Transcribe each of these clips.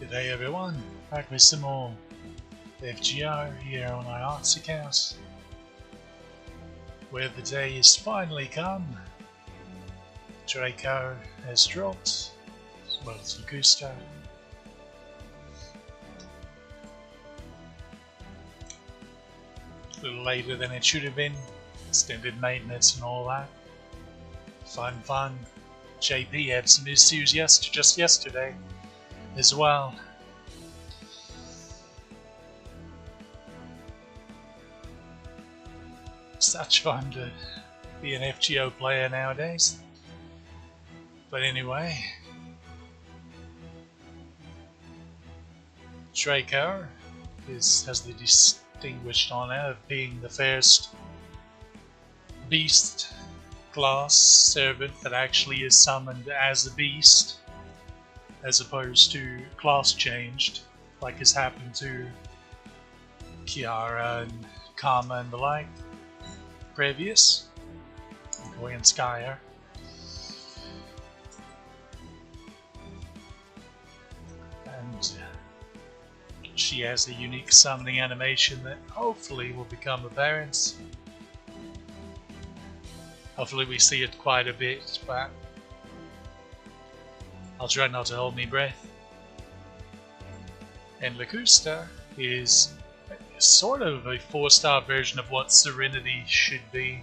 G'day everyone, back with some more FGO here on my arts account, where the day has finally come. Draco has dropped, as well as Augusto. A little later than it should have been, extended maintenance and all that. Fun. JP had some issues just yesterday as well. Such fun to be an FGO player nowadays. But anyway, Draco has the distinguished honor of being the first beast class servant that actually is summoned as a beast, as opposed to class changed, like has happened to Kiara and Karma and the like previous, and Skyer. And she has a unique summoning animation that hopefully will become apparent. Hopefully we see it quite a bit, but I'll try not to hold my breath. And Lacusta is sort of a 4-star version of what Serenity should be,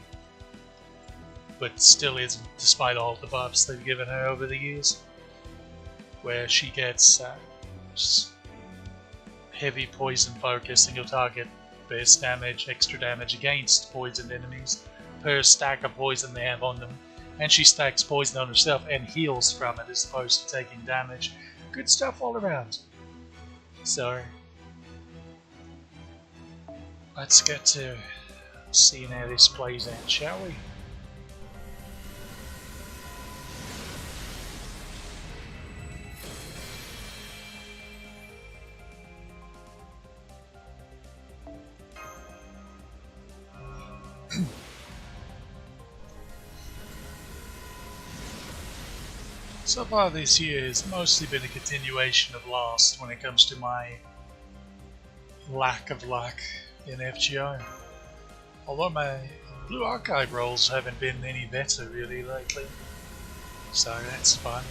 but still isn't, despite all the buffs they've given her over the years, where she gets heavy poison focus, single target, burst damage, extra damage against poisoned enemies per stack of poison they have on them, and she stacks poison on herself and heals from it as opposed to taking damage. Good stuff all around. So let's get to seeing how this plays out, shall we? So far this year has mostly been a continuation of last when it comes to my lack of luck in FGO. Although my Blue Archive rolls haven't been any better really lately, so that's fun.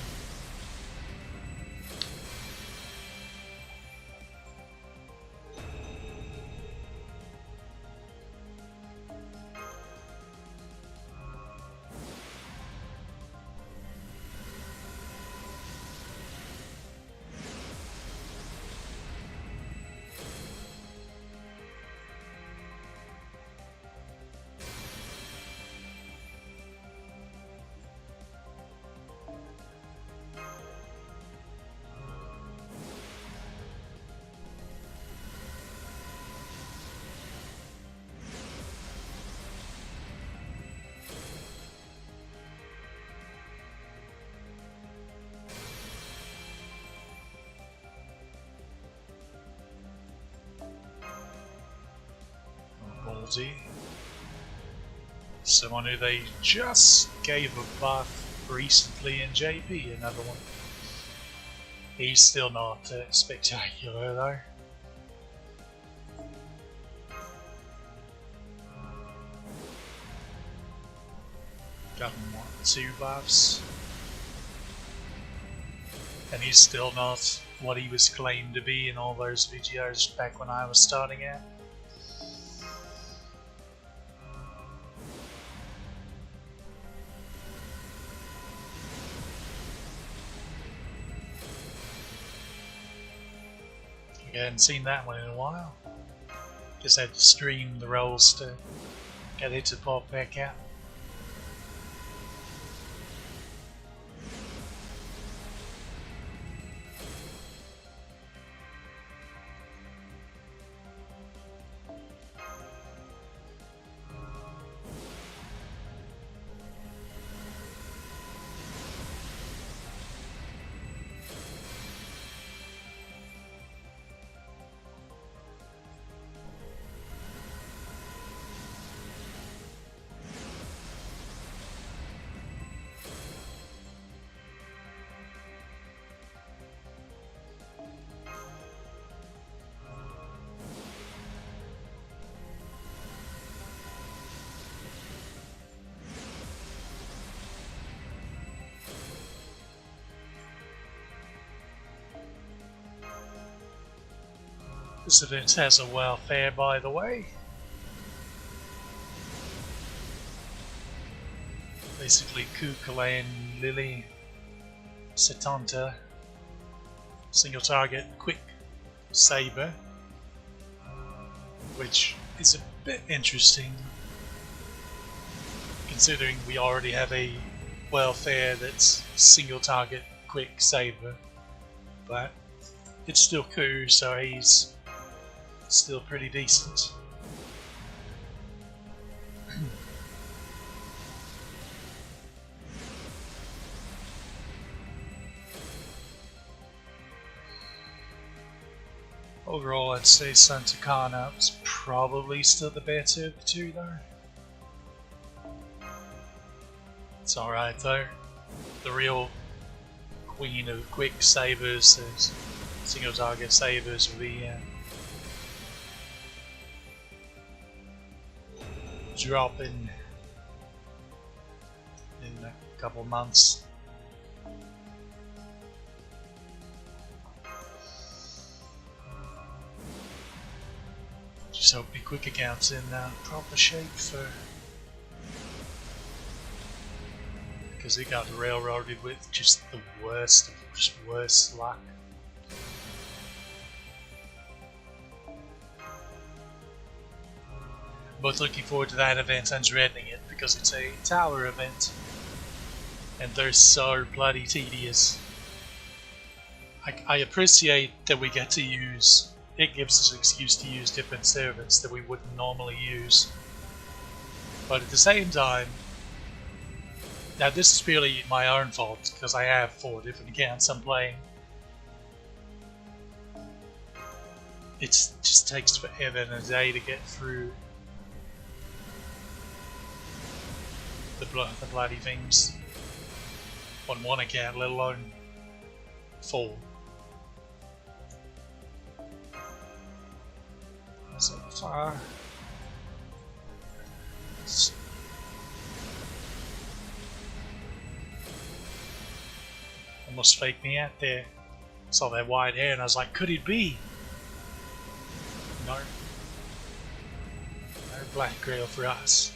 Someone who they just gave a buff recently in JP, another one. He's still not spectacular though. Got 2 buffs. And he's still not what he was claimed to be in all those videos back when I was starting out. I hadn't seen that one in a while. Just had to stream the rolls to get it to pop back out. This event has a welfare, by the way. Basically, Kukulain, Lily, Setanta, single target, quick saber, which is a bit interesting considering we already have a welfare that's single target, quick saber, but it's still Ku, so he's still pretty decent. Overall, I'd say Santa Kana is probably still the better of the two, though. It's alright, though. The real queen of quick sabers, is single target sabers, will be dropping in a couple months. Just hope the quick account's in proper shape for, because it got railroaded with just the worst luck. Both looking forward to that event and dreading it because it's a tower event and they're so bloody tedious. I appreciate that we get to use, it gives us an excuse to use different servants that we wouldn't normally use, but at the same time, now this is purely my own fault because I have 4 different accounts I'm playing. It just takes forever and a day to get through the bloody things on one account, let alone 4. So far, almost faked me out there. Saw that white hair and I was like, could it be? No. No black grail for us.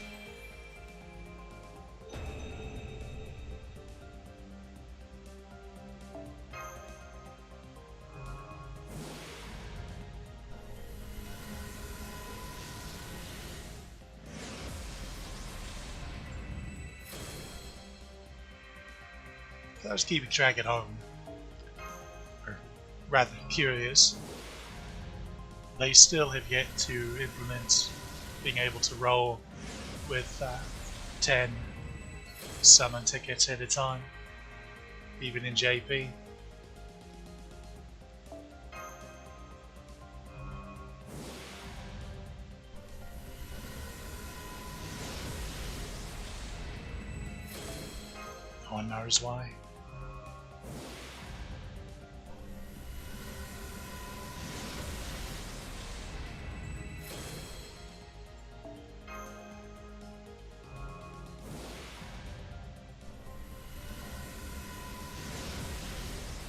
I was keeping track at home, or rather curious. They still have yet to implement being able to roll with 10 summon tickets at a time, even in JP. No one knows why.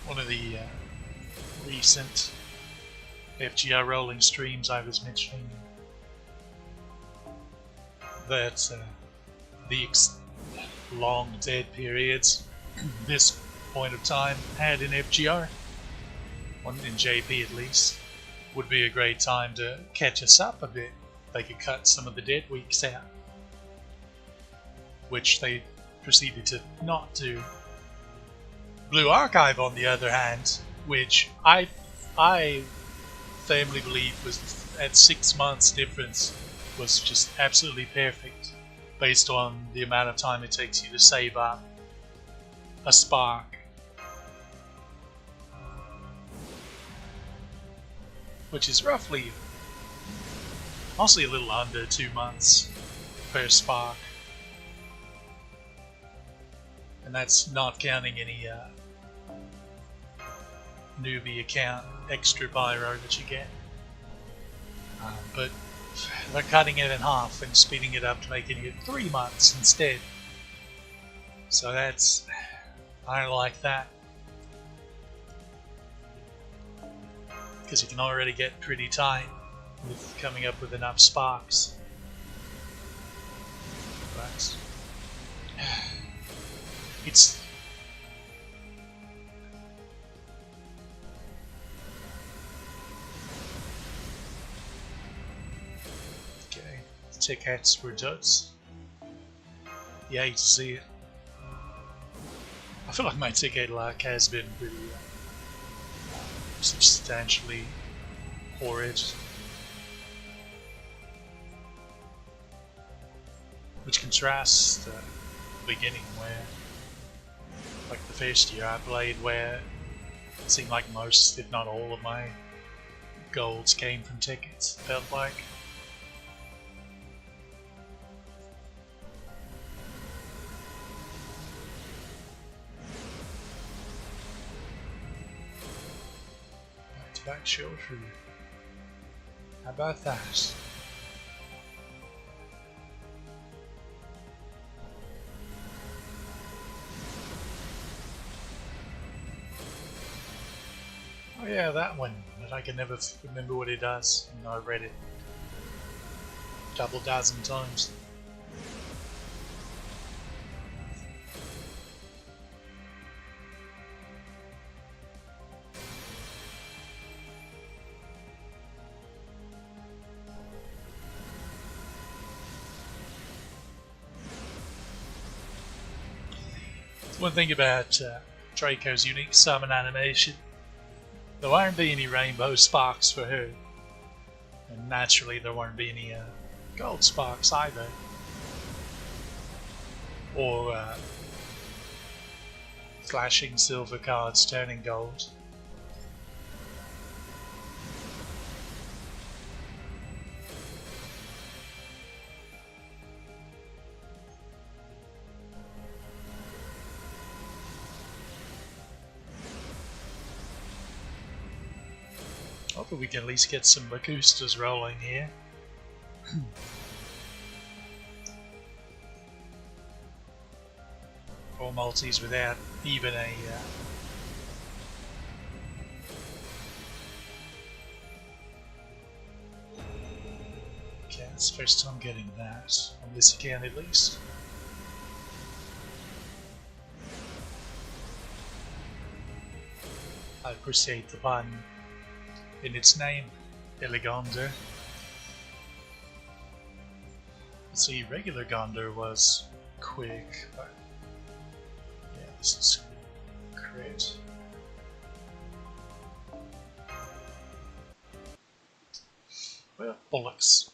One of the recent FGR rolling streams I was mentioning that the long dead periods this point of time had in FGR, in JP at least, would be a great time to catch us up a bit. They could cut some of the dead weeks out, which they proceeded to not do. Blue Archive, on the other hand, which I firmly believe was at 6 months difference, was just absolutely perfect based on the amount of time it takes you to save up a spark, which is roughly, mostly a little under 2 months per spark, and that's not counting any newbie account extra pyro that you get, but they're cutting it in half and speeding it up to making it 3 months instead, so that's, I like that, because you can already get pretty tight with coming up with enough sparks. But it's okay. Tickets for duds. You hate to see it. I feel like my ticket luck has been pretty substantially horrid. Which contrasts the beginning where, like the first year I played, where it seemed like most, if not all, of my golds came from tickets, felt like. Back show through. How about that? Oh yeah, that one. But I can never remember what it does. And I read it a couple dozen times. One thing about Draco's unique summon animation, there won't be any rainbow sparks for her, and naturally there won't be any gold sparks either, or flashing silver cards turning gold. Hopefully we can at least get some Lacustas rolling here. Four multis without even a okay, it's the first time getting that on this account at least. I appreciate the pun in its name, Elegonder. Let's see, regular Gonder was quick, but yeah, this is crit. Well, bollocks.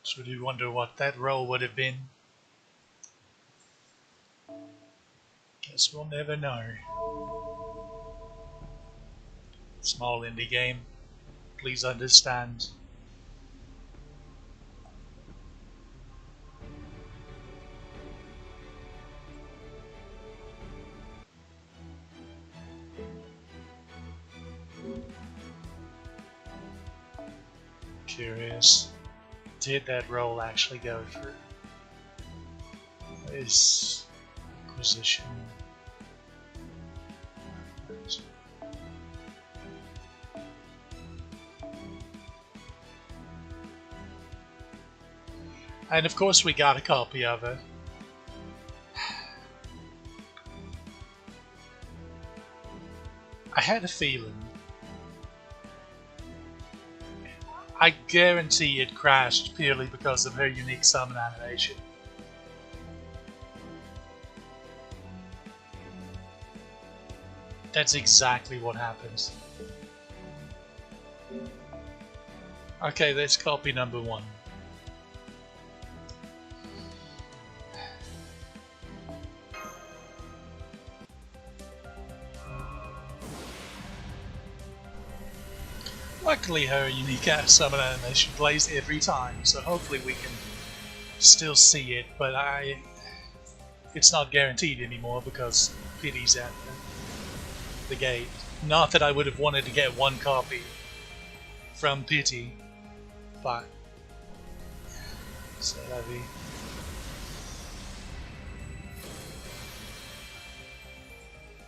So do you wonder what that roll would have been? Guess we'll never know. Small indie game, please understand. Curious. Did that roll actually go through? Is acquisition? And of course we got a copy of it. I had a feeling. I guarantee it crashed purely because of her unique summon animation. That's exactly what happens. Okay, that's copy number 1. Luckily her unique summon animation plays every time, so hopefully we can still see it, but it's not guaranteed anymore because Pity's at the gate. Not that I would have wanted to get one copy from pity, but c'est la vie.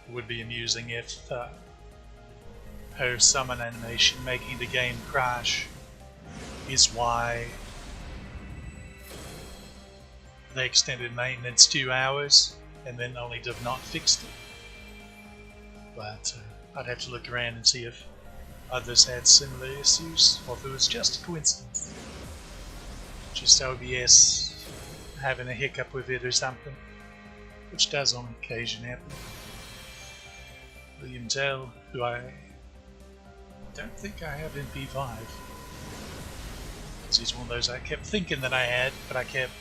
It would be amusing if her summon animation making the game crash is why they extended maintenance 2 hours and then only have not fixed it. But I'd have to look around and see if others had similar issues or if it was just a coincidence. Just OBS having a hiccup with it or something, which does on occasion happen. William Tell, who I don't think I have in P5. He's one of those I kept thinking that I had, but I kept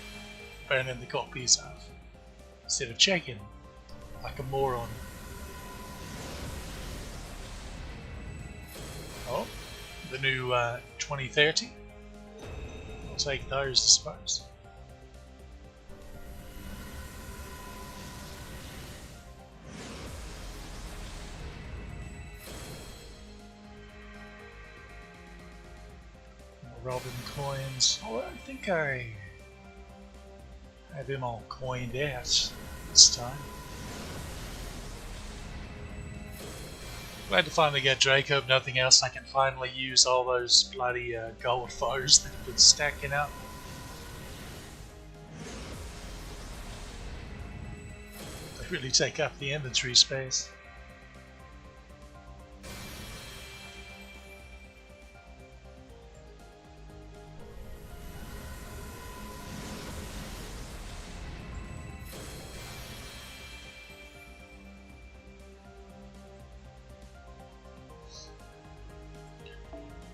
burning the copies of instead of checking like a moron. Oh, the new 2030. I'll take those, I suppose. Robin coins. Oh, I think I have them all coined out this time. Glad to finally get Draco. If nothing else, I can finally use all those bloody gold foes that have been stacking up. They really take up the inventory space.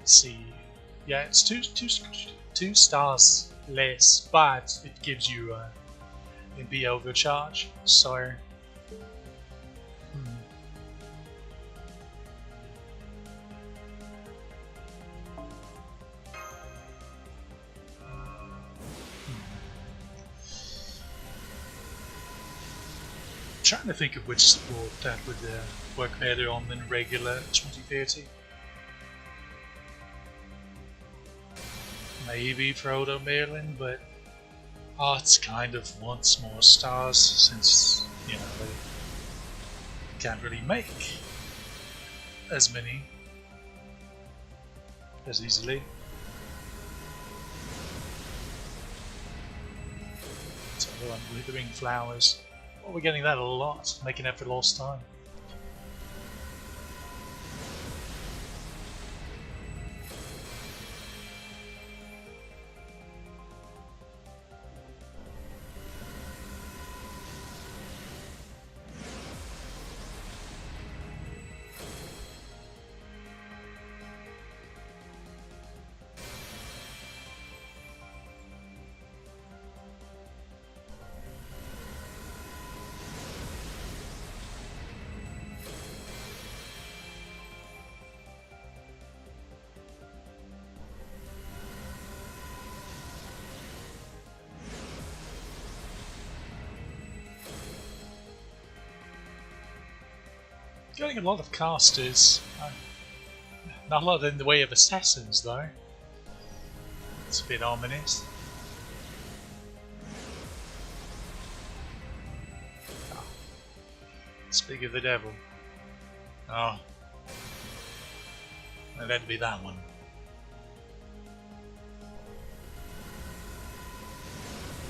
See, yeah, it's two stars less, but it gives you MP overcharge. So, trying to think of which support that would work better on than regular 2030. Maybe Proto Merlin, but Arts kind of wants more stars since, you know, they can't really make as many as easily. So Withering Flowers. Well, we're getting that a lot, making up for lost time. Getting a lot of casters, not a lot in the way of assassins though. It's a bit ominous. Oh. Speak of the devil. Oh, and that'd be that one.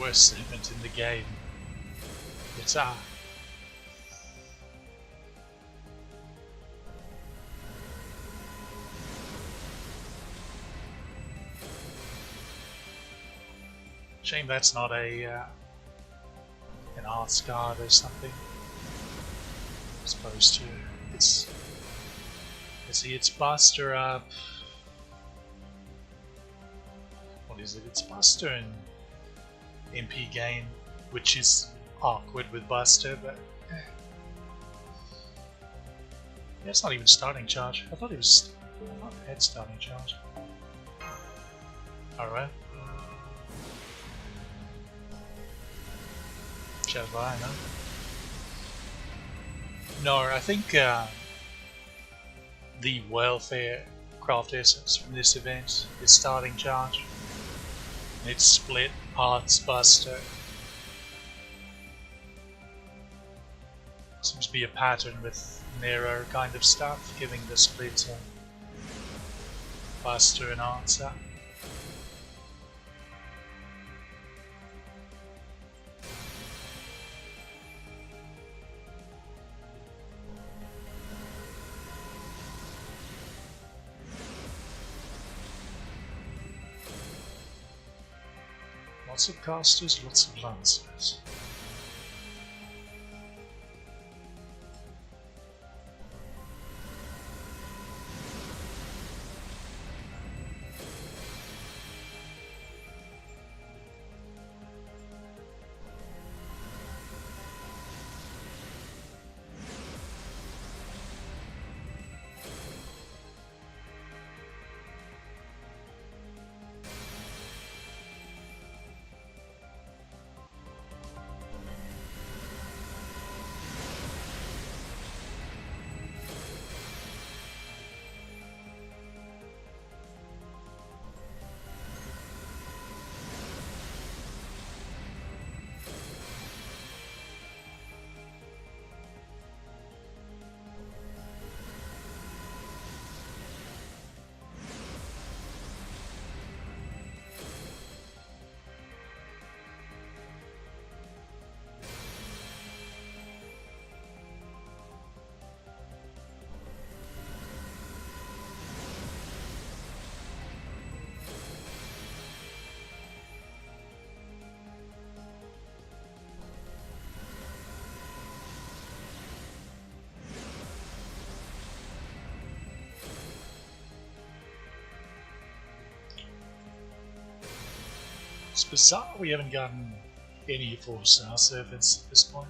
Worst servant in the game. It's shame that's not a an arts guard or something. As opposed to it's. See, it's Buster up. What is it? It's Buster and MP gain, which is awkward with Buster, but yeah, it's not even starting charge. I thought it was. I thought it had starting charge. All right. Shall I? No, I think the welfare Warcraft essence from this event, its starting charge. It's split, parts, buster. Seems to be a pattern with mirror kind of stuff, giving the split buster and answer. Lots of casters, lots of lancers. It's bizarre we haven't gotten any 4-star servants at this point.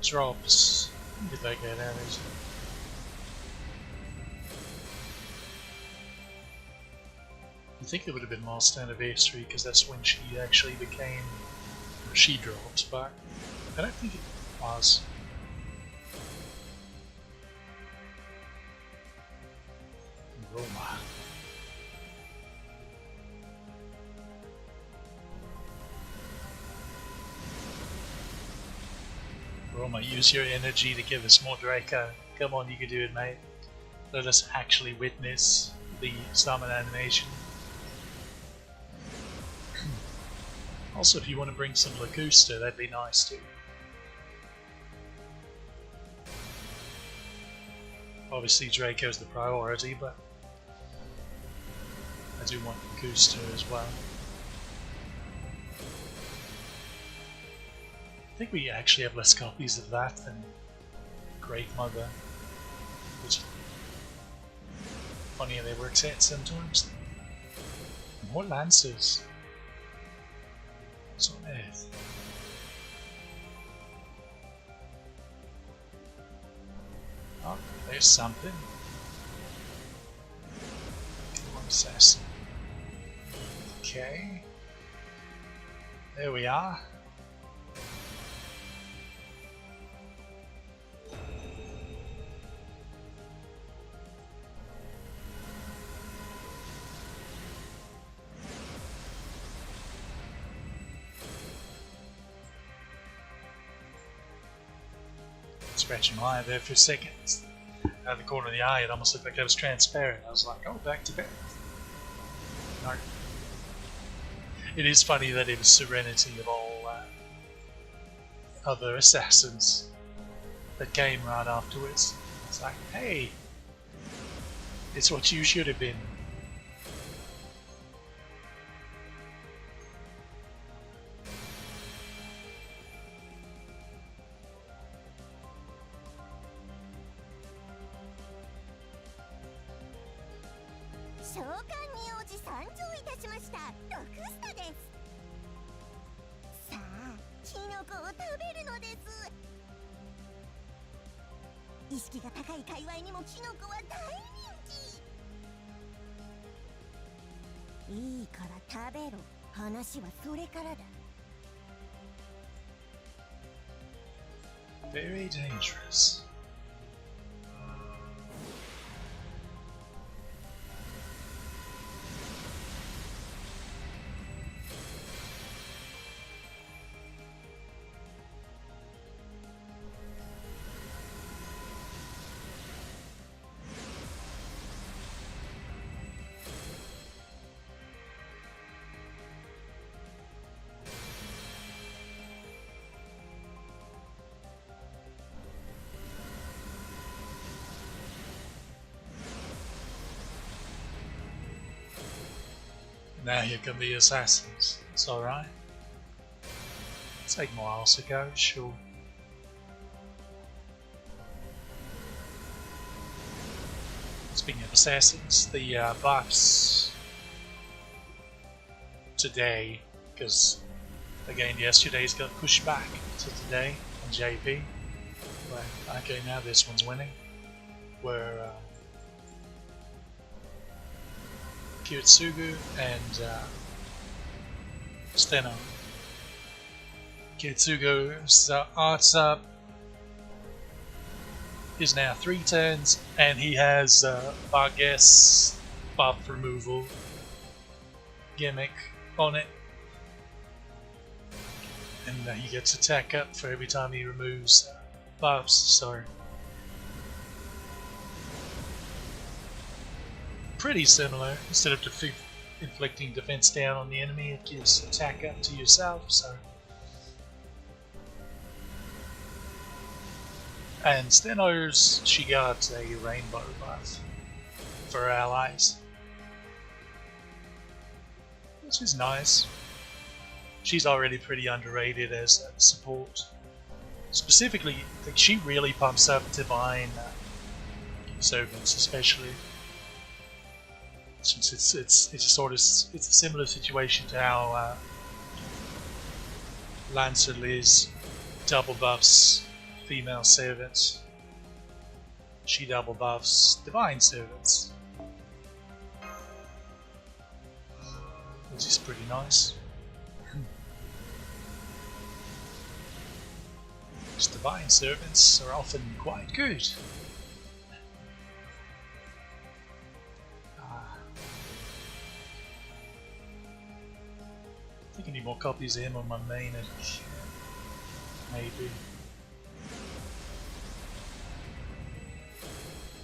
Drops. When did they get out of it? I think it would have been lost anniversary because that's when she actually became, or she dropped, but I don't think it was. Roma. Roma, use your energy to give us more Draco. Come on, you can do it, mate. Let us actually witness the summon animation. Also, if you want to bring some Lagusta, that'd be nice too. Obviously Draco's the priority, but I do want Lagusta as well. I think we actually have less copies of that than Great Mother, which is funny how they work out sometimes. More Lancers. What's on earth? Oh, there's something. Come on, assassin. Okay. There we are. Scratching my eye there for a second. Out of the corner of the eye, it almost looked like it was transparent. I was like, oh, back to back. No. It is funny that it was Serenity of all other assassins that came right afterwards. It's like, hey, it's what you should have been. 意識が高い界隈にもキノコは大人気。いいから食べろ。話はそれからだ。 Very dangerous. Now here come the assassins. It's alright. Take more hours to go, sure. Speaking of assassins, the buffs today, because again yesterday's got pushed back to today on JP. Well, okay, now this one's winning. Where Kyotsugu and Steno. Kyotsugu's arts up is now 3 turns, and he has Vargas buff removal gimmick on it, and he gets attack up for every time he removes buffs. So pretty similar. Instead of inflicting defense down on the enemy, it gives attack up to yourself. So, and Steno's, she got a rainbow buff for her allies, which is nice. She's already pretty underrated as a support. Specifically, like, she really pumps up divine servants, especially. Since it's a similar situation to how Lancer Liz double buffs female servants. She double buffs divine servants, which is pretty nice. These divine servants are often quite good. I think I need more copies of him on my main edition. Maybe.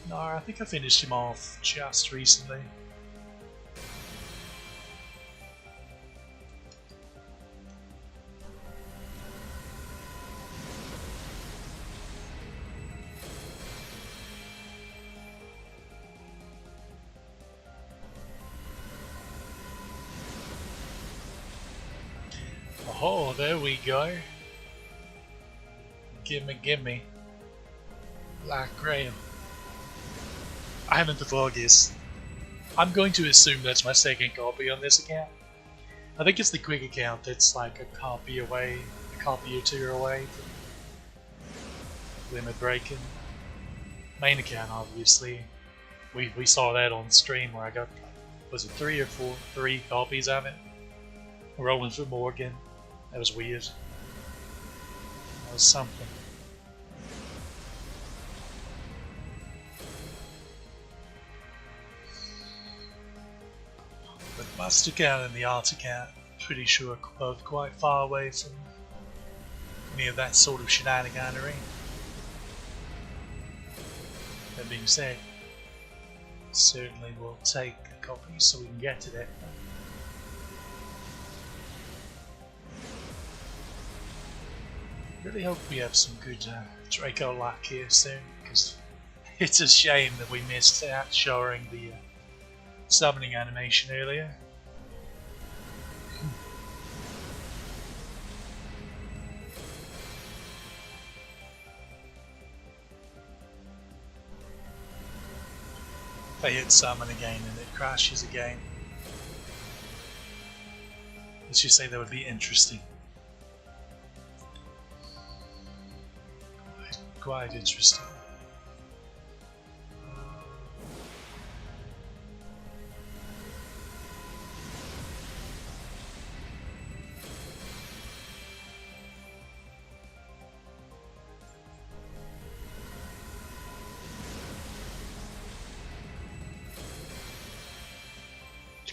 No, I think I finished him off just recently. Oh, there we go. Gimme. Black Grail. I haven't the foggiest. I'm going to assume that's my second copy on this account. I think it's the quick account that's like a copy away, a copy or two away from limit breaking. Main account, obviously. We saw that on stream where I got, was it 3 or 4? 3 copies of it. Rolling for Morgan. That was weird. That was something. But the Master Account and the Art Account, pretty sure are both quite far away from any of that sort of shenaniganery. That being said, certainly we'll take a copy so we can get to that. Really hope we have some good Draco luck here soon, because it's a shame that we missed out showing the summoning animation earlier. If I hit summon again and it crashes again, let's just say that would be interesting. Quite interesting.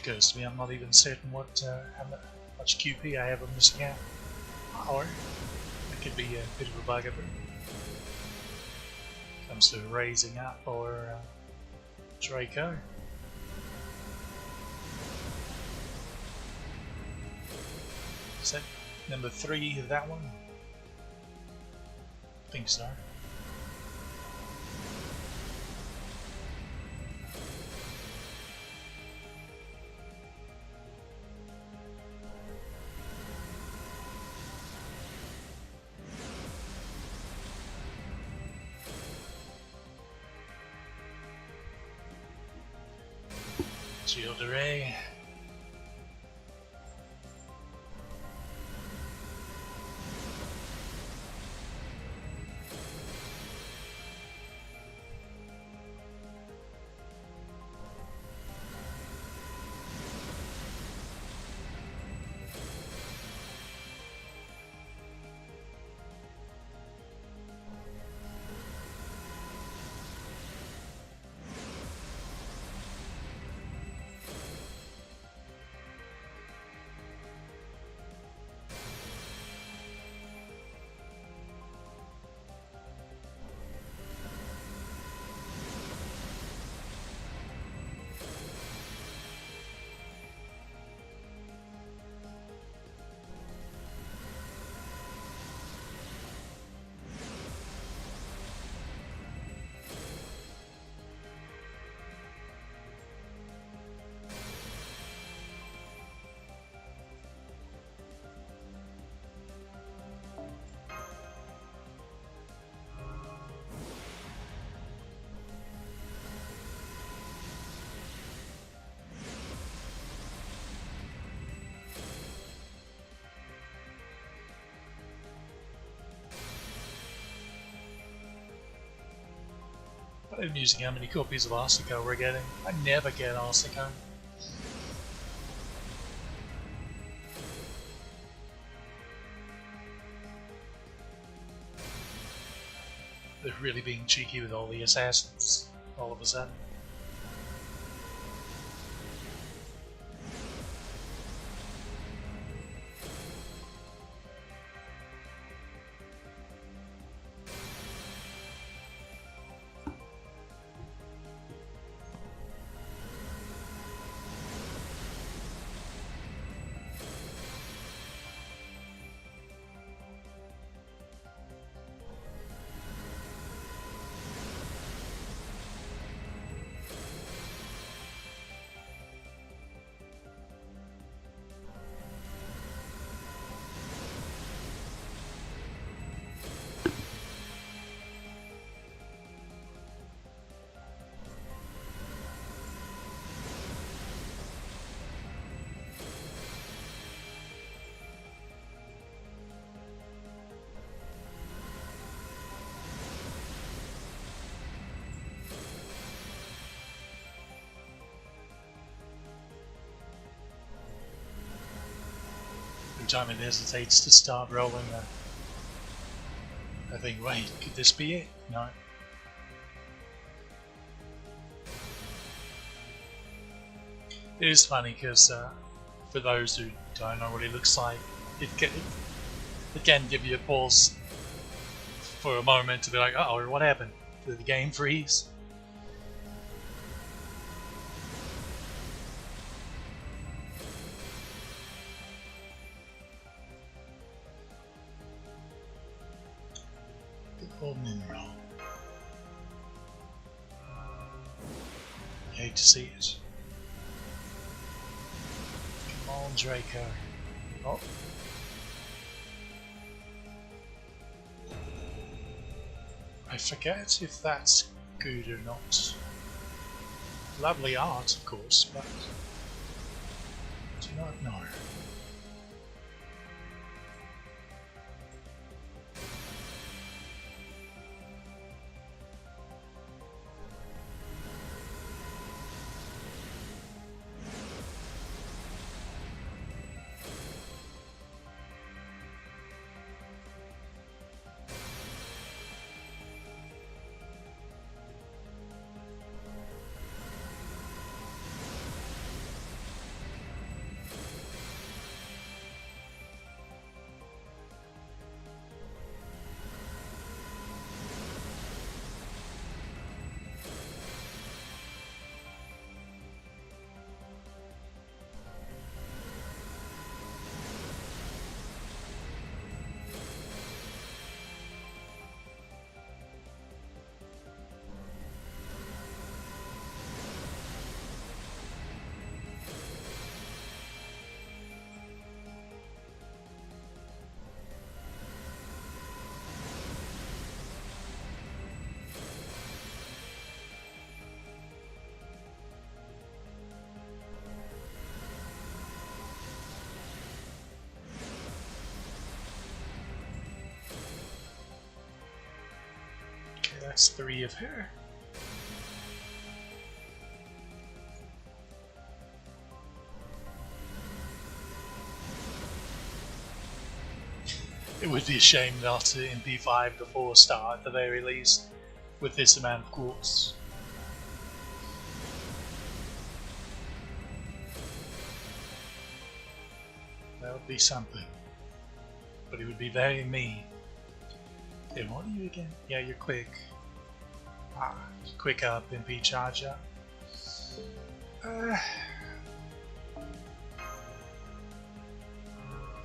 occurs to me, I'm not even certain what how much QP I have on this account. Or that could be a bit of a bugaboo. Comes to raising up or Draco. Is that number 3 of that one? I think so. Shield array. I'm using how many copies of Arsico we're getting. I never get Arsico. They're really being cheeky with all the assassins all of a sudden. Every time it hesitates to start rolling, I think, wait, could this be it? No. It is funny because for those who don't know what it looks like, it can give you a pause for a moment to be like, oh, what happened? Did the game freeze? Gold mineral. I hate to see it. Come on, Draco. Oh. I forget if that's good or not. Lovely art, of course, but do not know. that's 3 of her. It would be a shame not to MP5 the 4-star at the very least, with this amount of quartz. That would be something. But it would be very mean. And what are you again? Yeah, you're quick. Quick up, MP charge up.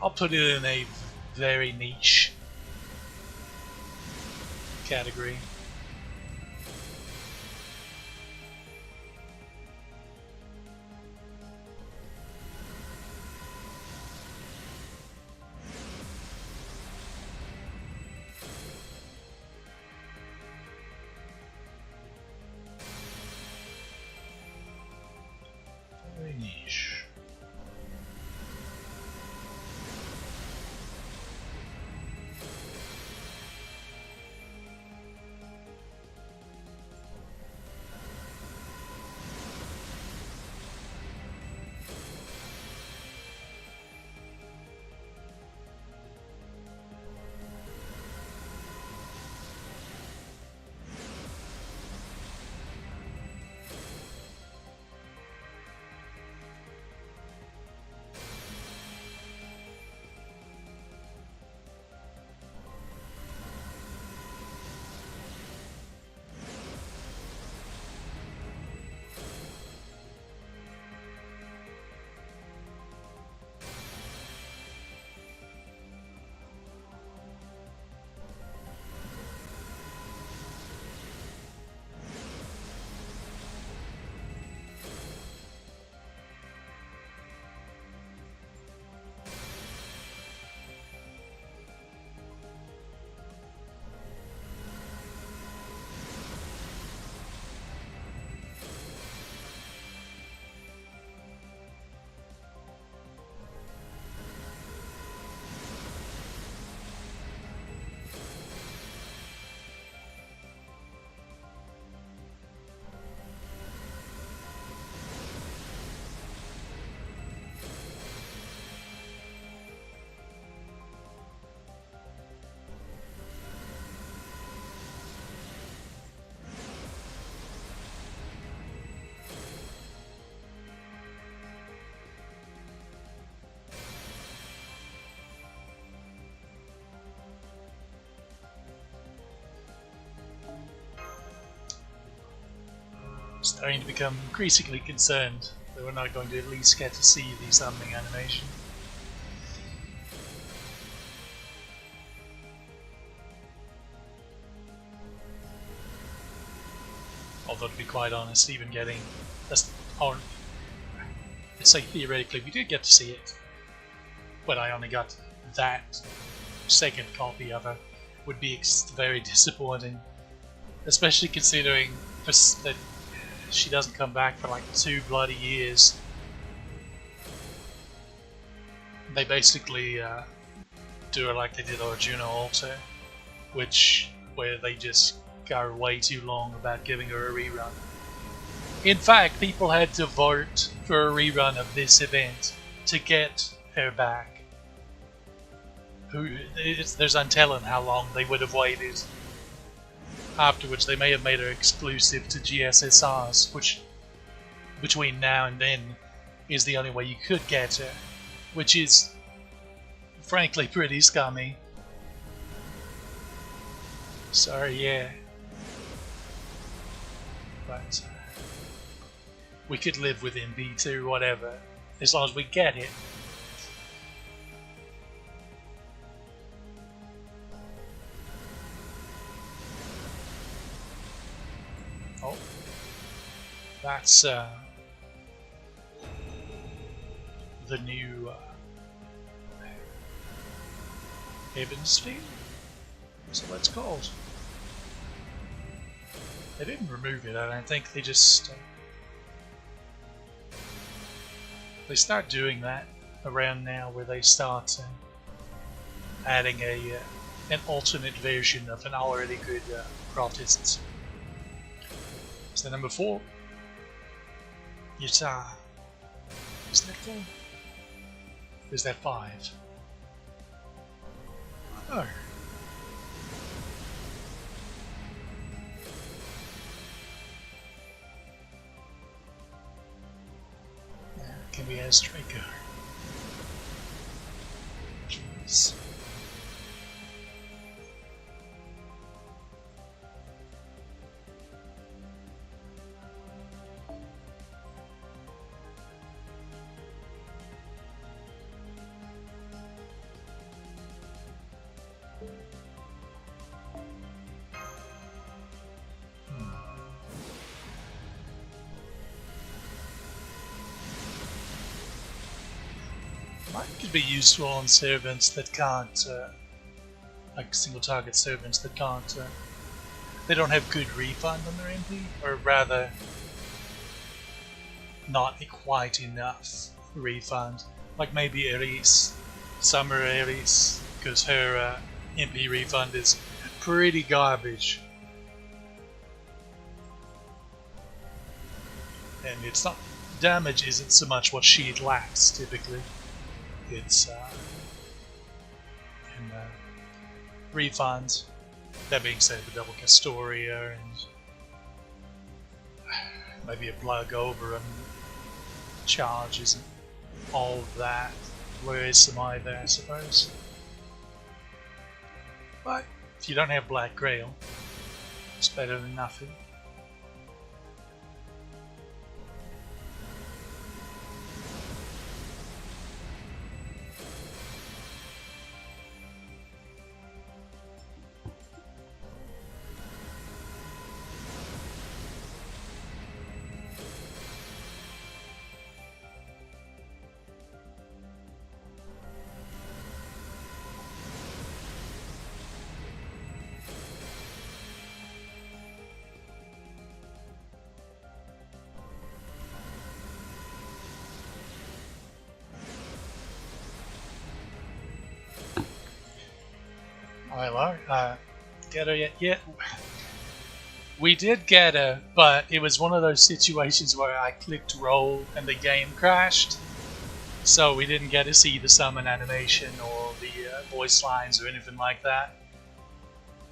I'll put it in a very niche category. Very niche. Starting to become increasingly concerned that we're not going to at least get to see the summoning animation. Although to be quite honest, even getting let's say theoretically we did get to see it, but I only got that second copy of her, would be very disappointing, especially considering that she doesn't come back for like 2 bloody years. They basically do her like they did Arjuna also, where they just go way too long about giving her a rerun. In fact, people had to vote for a rerun of this event to get her back. There's untelling how long they would have waited. Afterwards, they may have made her exclusive to GSSRs, which between now and then is the only way you could get her, which is frankly pretty scummy. Sorry, yeah. But we could live with MB2, whatever, as long as we get it. Oh, that's the new Heaven's Field? So that's called. They didn't remove it, I don't think. They just they start doing that around now, where they start adding a an alternate version of an already good craft essence. So number 4, Yuta. Is that 4? Or is that 5? Oh. Can we ask Draco? Jeez. Could be useful on servants that can't, like single target servants that can't, they don't have good refund on their MP, or rather, not quite enough refund. Like maybe Ares, Summer Ares, because her MP refund is pretty garbage. And it's not, damage isn't so much what she lacks typically. It's refunds. That being said, the double Castoria and maybe a plug over and charge isn't all that worrisome either, I suppose. But if you don't have Black Grail, it's better than nothing. Hello, get her yet? Yeah, we did get her, but it was one of those situations where I clicked roll and the game crashed, so we didn't get to see the summon animation or the voice lines or anything like that.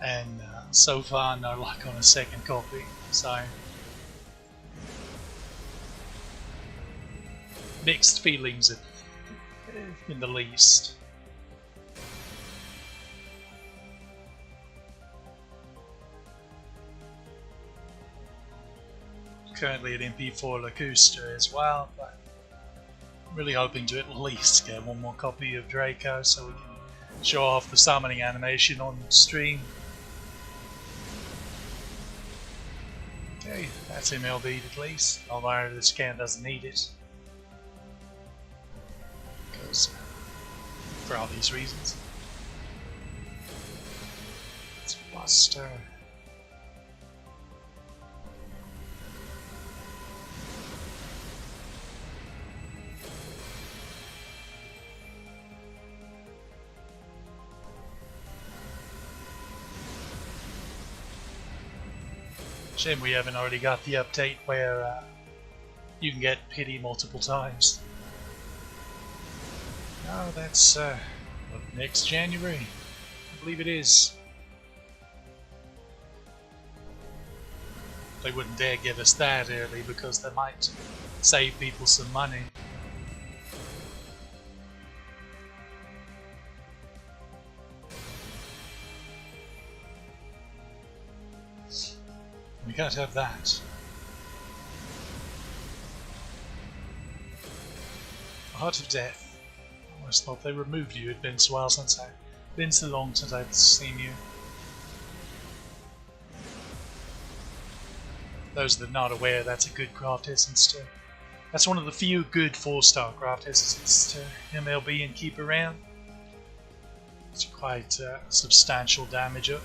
And so far, no luck on a second copy. So mixed feelings, in the least. Currently at MP4 Lacusta as well, but I'm really hoping to at least get one more copy of Draco so we can show off the summoning animation on stream. Okay, that's MLB'd at least, although the scan doesn't need it. Because, for obvious reasons. It's Buster. Shame we haven't already got the update where you can get pity multiple times. No, that's next January. I believe it is. They wouldn't dare give us that early because they might save people some money. We can't have that. Heart of Death. I almost thought they removed you. It'd been so long since I'd seen you. Those that are not aware, that's a good craft essence too. That's one of the few good 4-star craft essences to MLB and keep around. It's quite substantial damage up.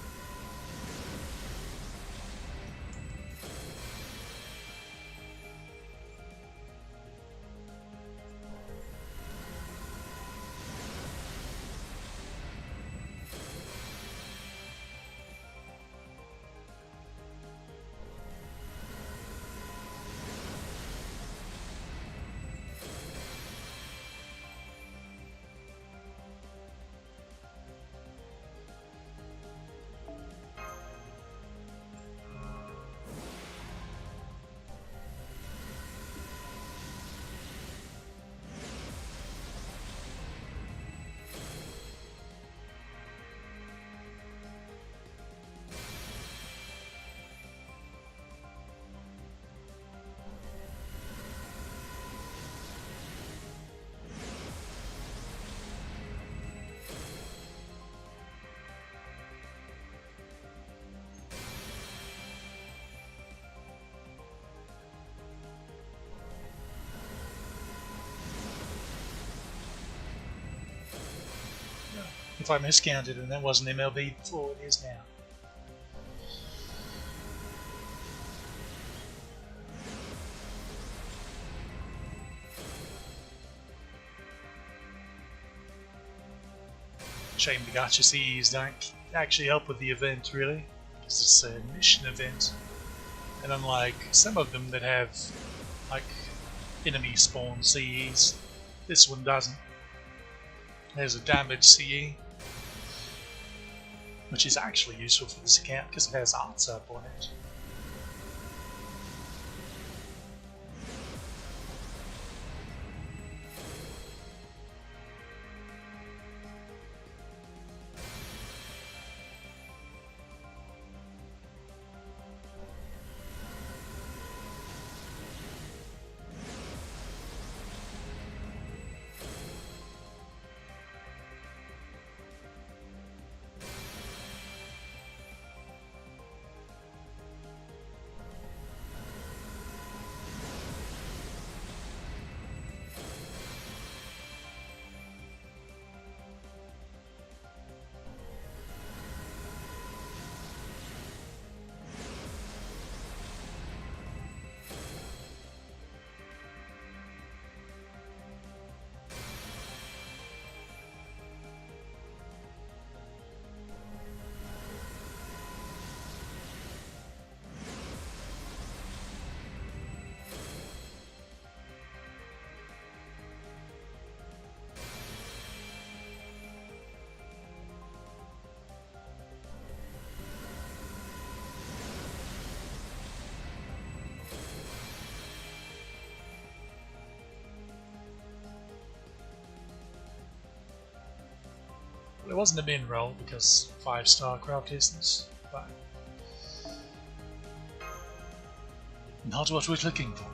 If I miscounted and that wasn't MLB before, it is now. Shame the gacha CEs don't actually help with the event, really, because it's a mission event. And unlike some of them that have, like, enemy spawn CEs, this one doesn't. There's a damage CE, which is actually useful for this account because it has arts up on it. Well, it wasn't a min roll because 5-star craft distance, but not what we're looking for.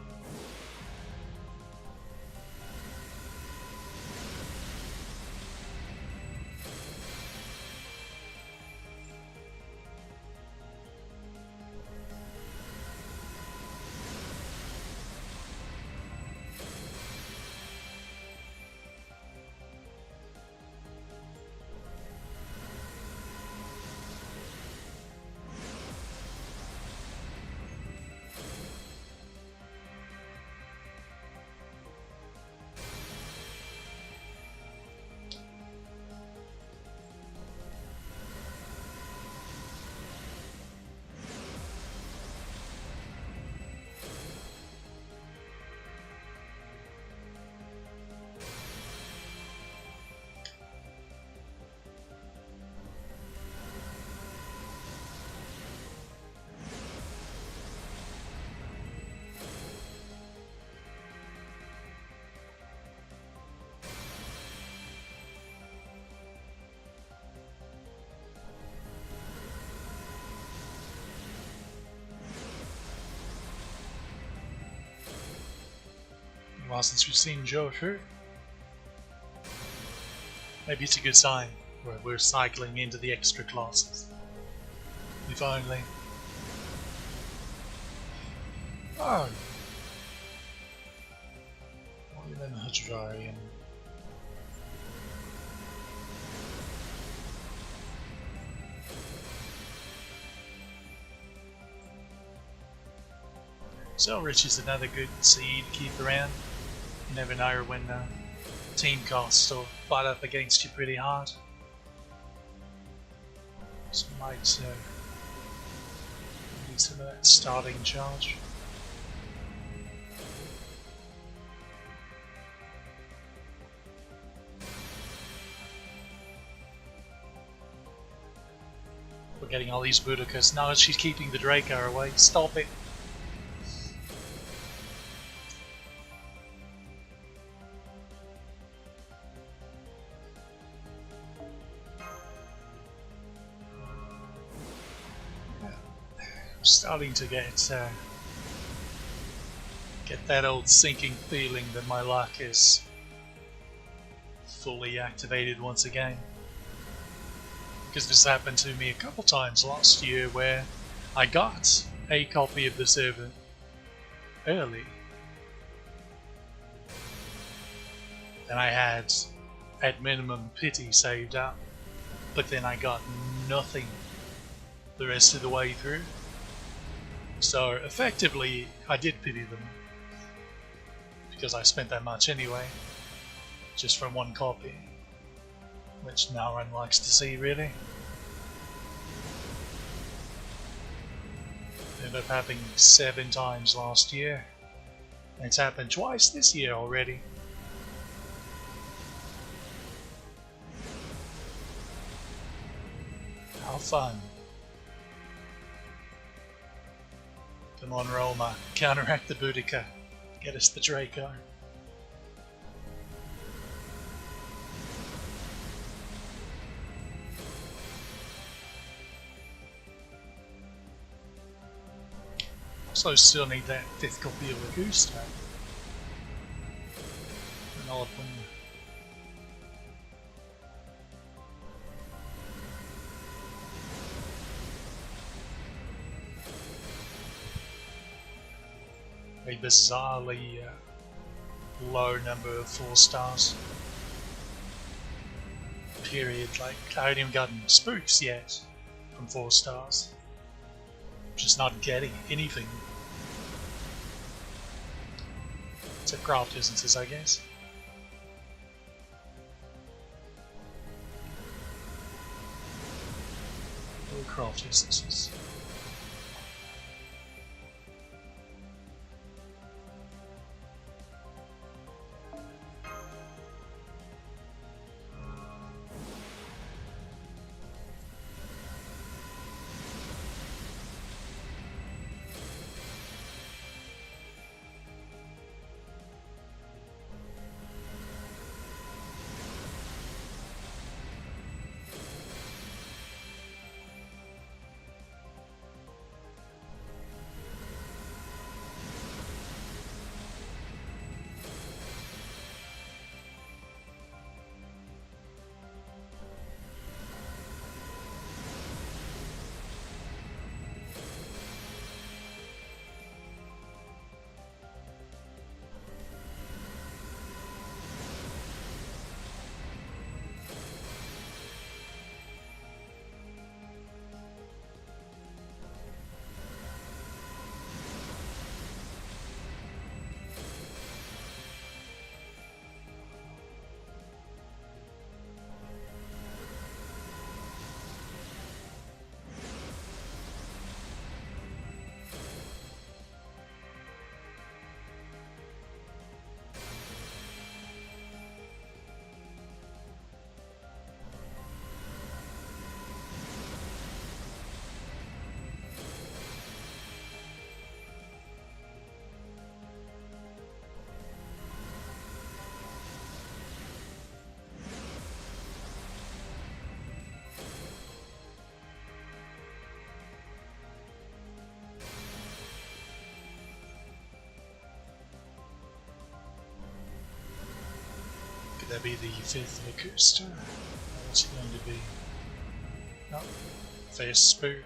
Well, since we've seen Jofu, maybe it's a good sign where we're cycling into the extra classes. If only. Oh. Well, then Hajrari and Selrich is another good seed to keep around. You never know when team costs will butt up against you pretty hard. So might need some of that starting charge. We're getting all these Budokas. No, she's keeping the Draco away. Stop it. Starting to get that old sinking feeling that my luck is fully activated once again. Because this happened to me a couple times last year where I got a copy of the server early. And I had, at minimum, pity saved up. but then I got nothing the rest of the way through. So effectively, I did pity them, because I spent that much anyway, just from one copy, which no one likes to see really. Ended up happening 7 times last year, and it's happened twice this year already. How fun. Come on, Roma, counteract the Boudica, get us the Draco. Also still need that 5th copy of the Goose Tag. An odd one. A bizarrely low number of 4 stars. Period. Like, I haven't even gotten spoofs yet from 4 stars. Just not getting anything. Except craft distances, I guess. Or craft distances. Could that be the 5th Locusta? What's it going to be? No. First Spook.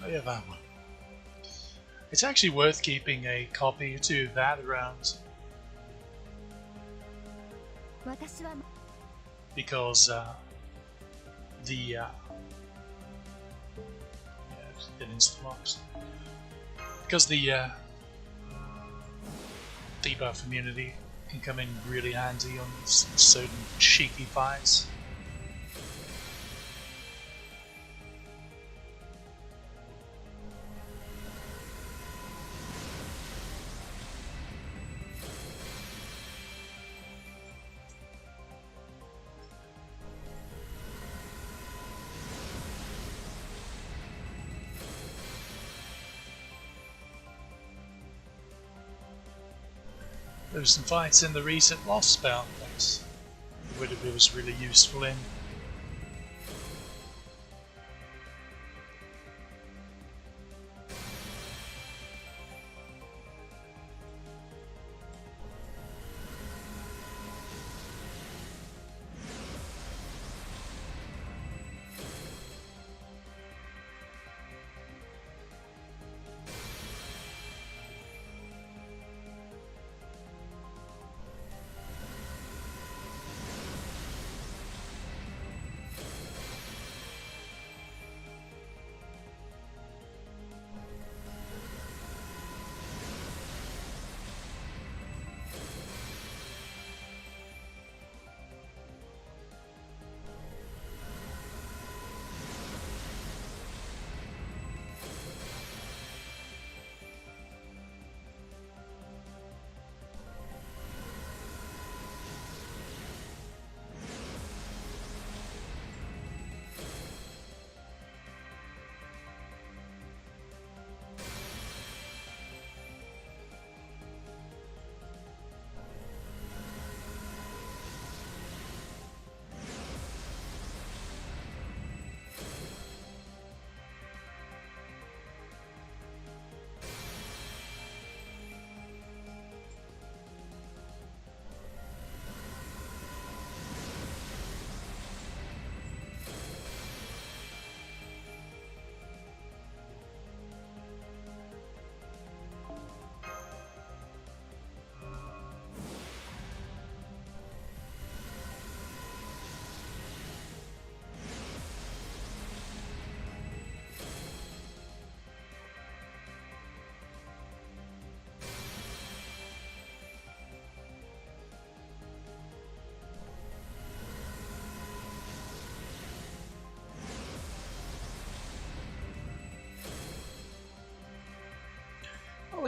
Oh yeah, that one. It's actually worth keeping a copy or 2 of that around, because the yeah, it insta-locks. Because the debuff immunity can come in really handy on certain cheeky fights. There were some fights in the recent Lost Bound place that it was really useful in.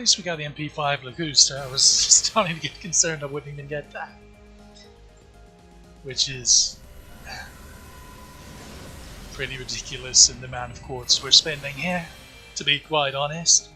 least we got the MP5 Lagusta. I was starting to get concerned I wouldn't even get that. Which is pretty ridiculous in the amount of quartz we're spending here, to be quite honest.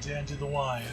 Down to the wire.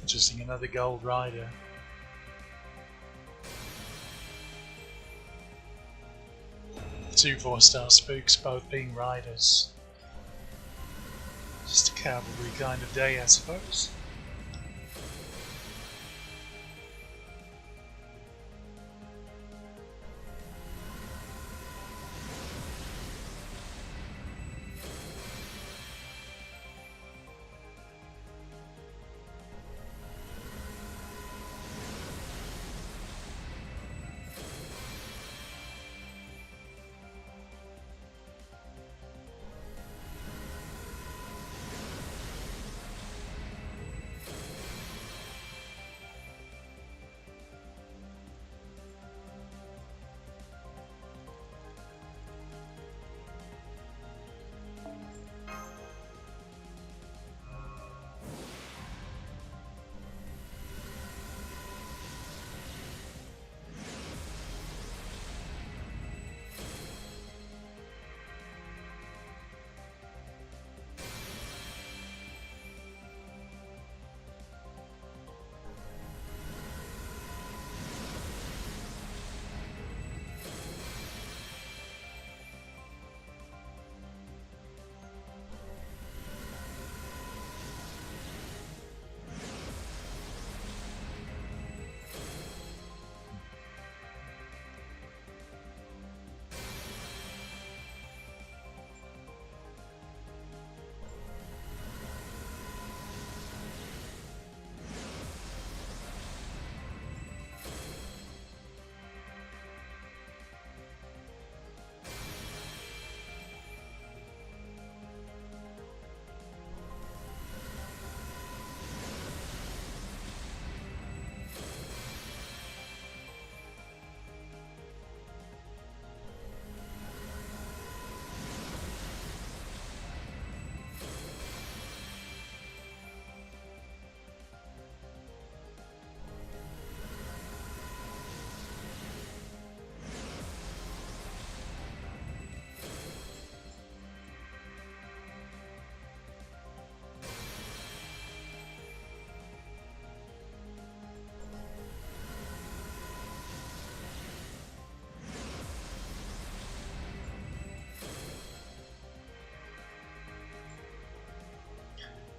Interesting, another gold rider. Two 4-star spooks, both being riders. Just a cavalry kind of day, I suppose.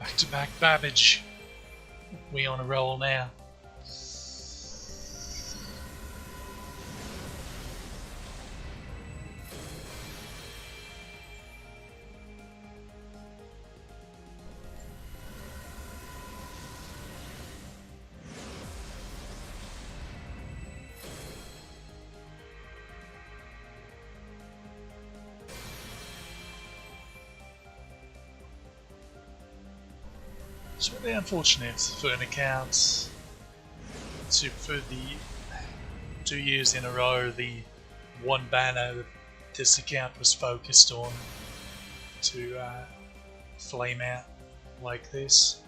Back to back Babbage. We on a roll now. It's really unfortunate for an account for the 2 years in a row the one banner that this account was focused on to flame out like this.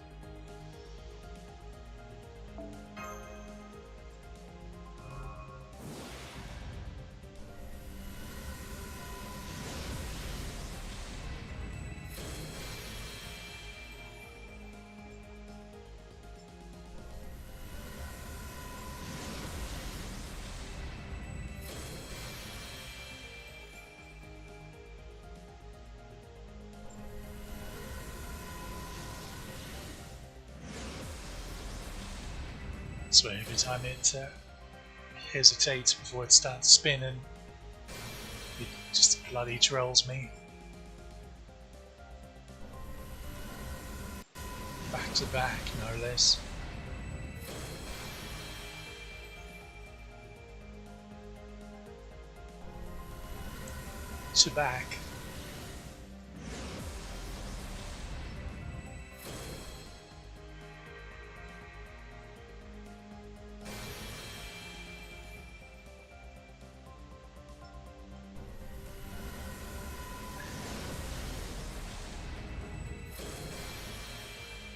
So every time it hesitates before it starts spinning, it just bloody trolls me. Back to back, no less. To back.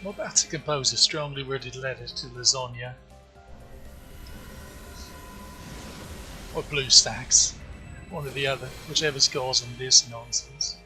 I'm about to compose a strongly worded letter to Lasagna. Or BlueStacks. One or the other, whichever's causing this nonsense.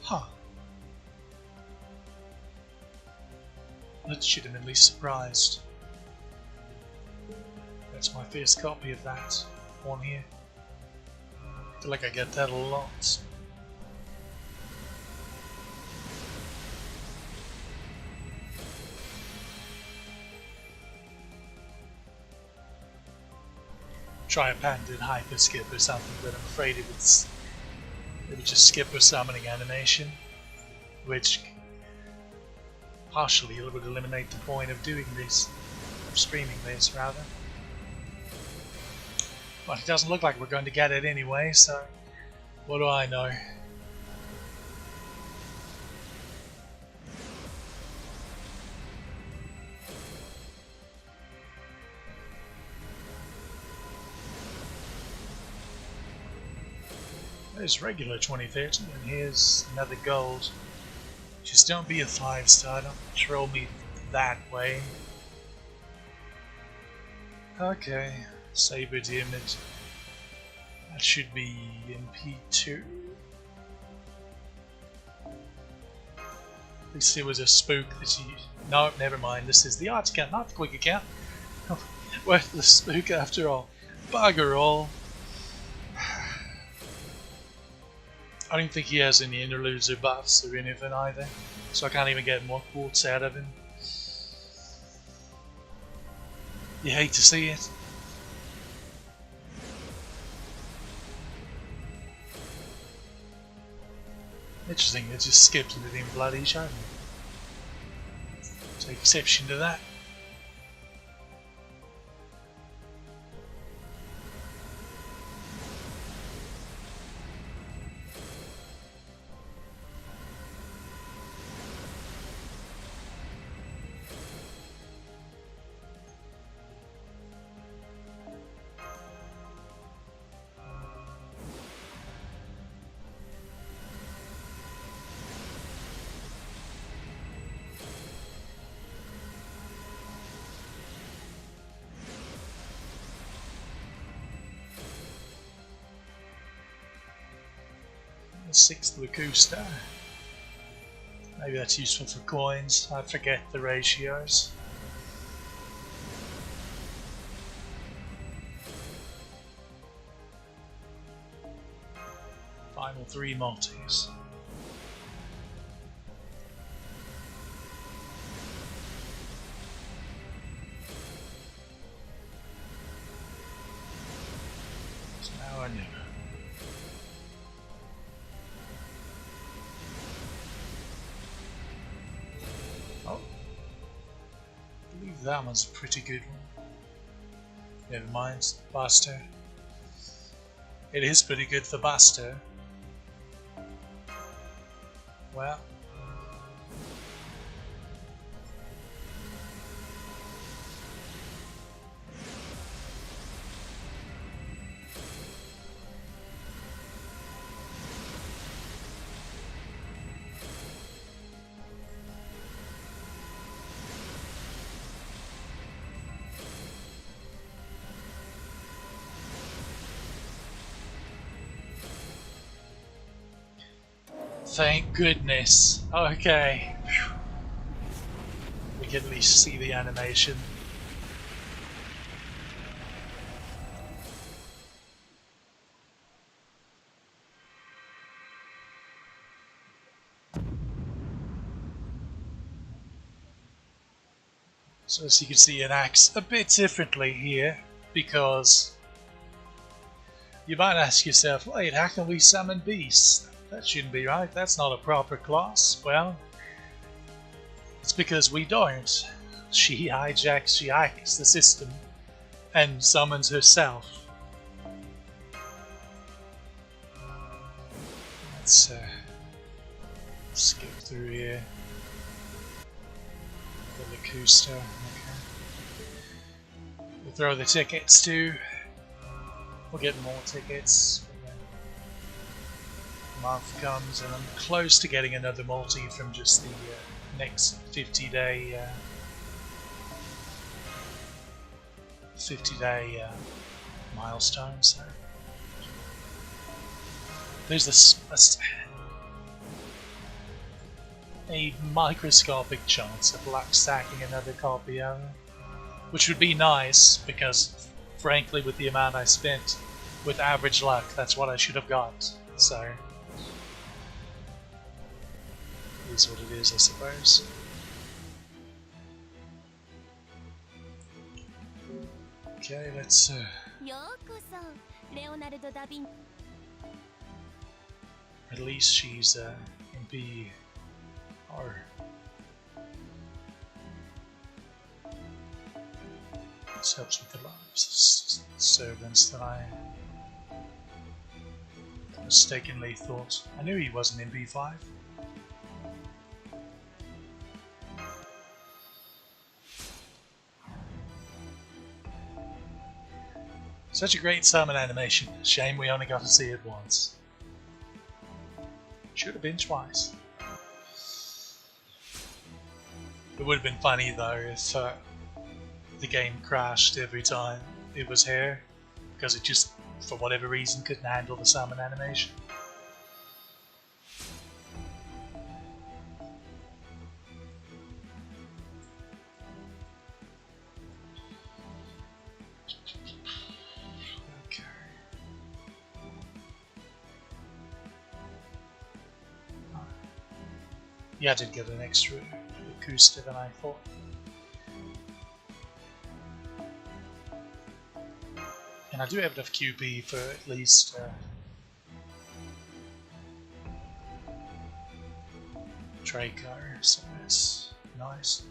Huh. Legitimately surprised. That's my first copy of that one here. I feel like I get that a lot. Try a patented hyper skip or something, but I'm afraid it would just skip a summoning animation, which partially would eliminate the point of doing this, of streaming this rather. But it doesn't look like we're going to get it anyway, so what do I know? There's regular 2030, and here's another gold. Just don't be a 5-star, don't troll me that way. Okay, Sabered image. That should be in P2. At least it was a spook that you... No, never mind, this is the art account, not the quick account. Worthless spook after all. Bugger all. I don't think he has any interludes or buffs or anything either, so I can't even get more quotes out of him. You hate to see it. Interesting, it just skips and it didn't bloody show me. Take exception to that. a 6th Locusta. Maybe that's useful for coins. I forget the ratios. Final 3 multis. So now I know. Oh. I believe that one's a pretty good one. Never mind, Buster. It is pretty good for Buster. Well. Thank goodness. Okay. We can at least see the animation. So as you can see, it acts a bit differently here, because you might ask yourself, wait, how can we summon beasts? That shouldn't be right, that's not a proper class. Well, it's because we don't. She hijacks the system and summons herself. Let's skip through here. The Locusta, okay. We'll throw the tickets too. We'll get more tickets. Month comes and I'm close to getting another multi from just the next 50-day milestone. So there's a microscopic chance of luck stacking another copy of it, which would be nice because frankly with the amount I spent with average luck, that's what I should have got. So is what it is, I suppose. Okay, let's at least she's MP or this helps with the lives of servants that I mistakenly thought. I knew he wasn't MP5. Such a great summon animation. Shame we only got to see it once. Should have been twice. It would have been funny though if the game crashed every time it was here, because it just, for whatever reason, couldn't handle the summon animation. Yeah, I did get an extra Locusta than I thought. And I do have enough QB for at least Draco, so that's nice.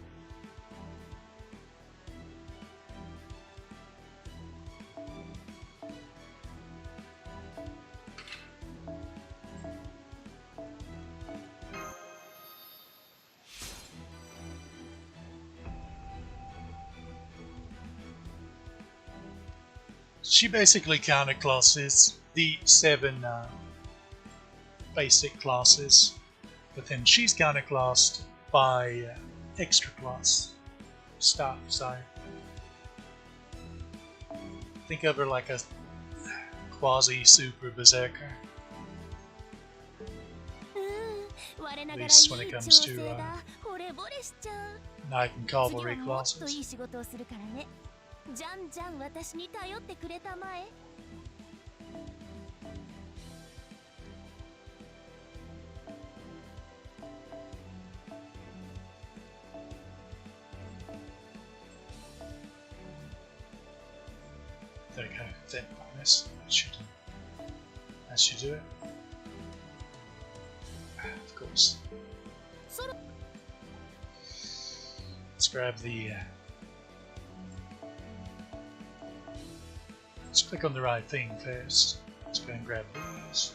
She basically counterclasses the 7 basic classes, but then she's counterclassed by extra class stuff, so think of her like a quasi-super berserker. At least when it comes to knight and cavalry classes. There we go, then bonus. That should do it. Of course. Let's grab the. Let's click on the right thing first. Let's go and grab these.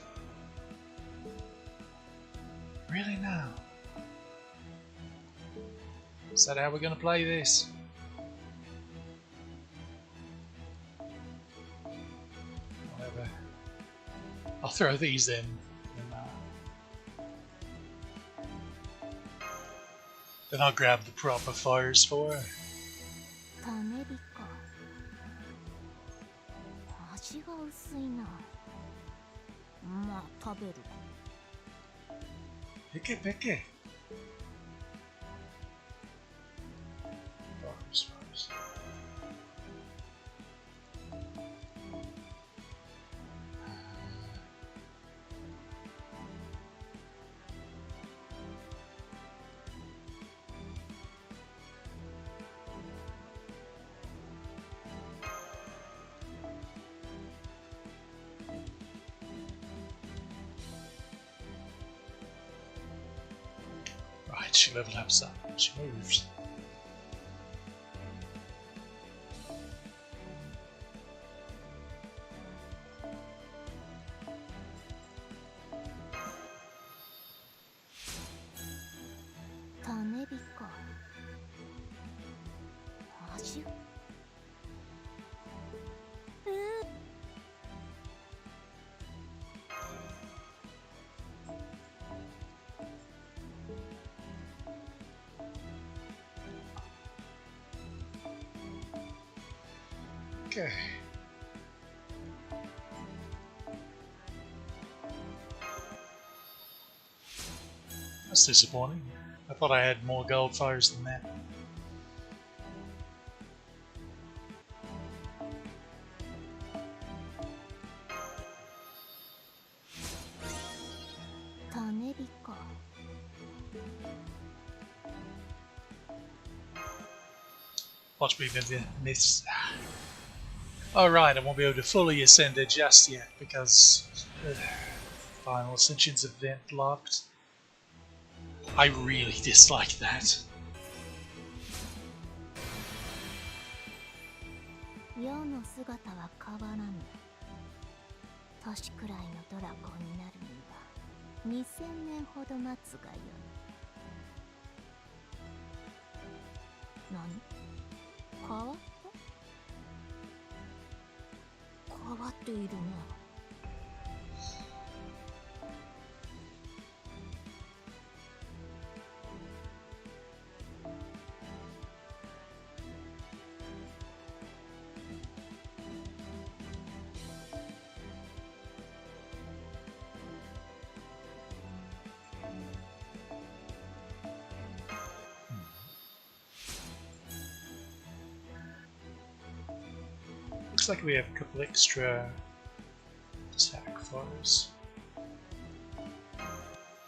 Really now? Is that how we're going to play this? Whatever. I'll throw these in. Then I'll grab the proper fires for her. Pick it, pick it. Fires, fires. Right, she leveled up some. She moved. Okay. That's disappointing. I thought I had more gold fires than that. Watch me miss. Alright, I won't be able to fully ascend it just yet because final ascension's event locked. I really dislike that. 世の姿は変わらぬ。年くらいのドラコになるには2000年ほど待つがよい。何？変わった？変わっているな。Looks like we have a couple extra attack fires.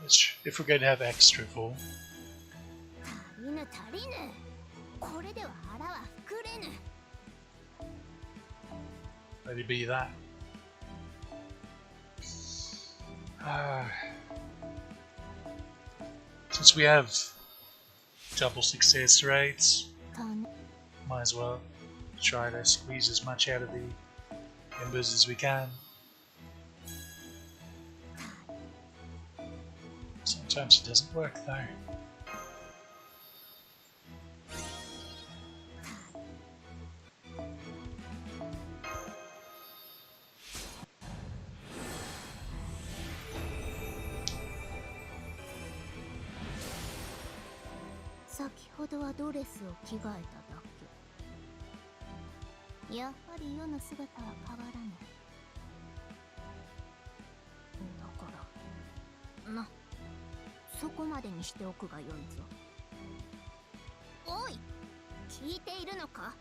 Which, if we're going to have extra full. Let it be that. Since we have double success rates, might as well try to squeeze as much out of the embers as we can. Sometimes it doesn't work though. そこまでにしておくがよいぞ。おい、聞いているのか？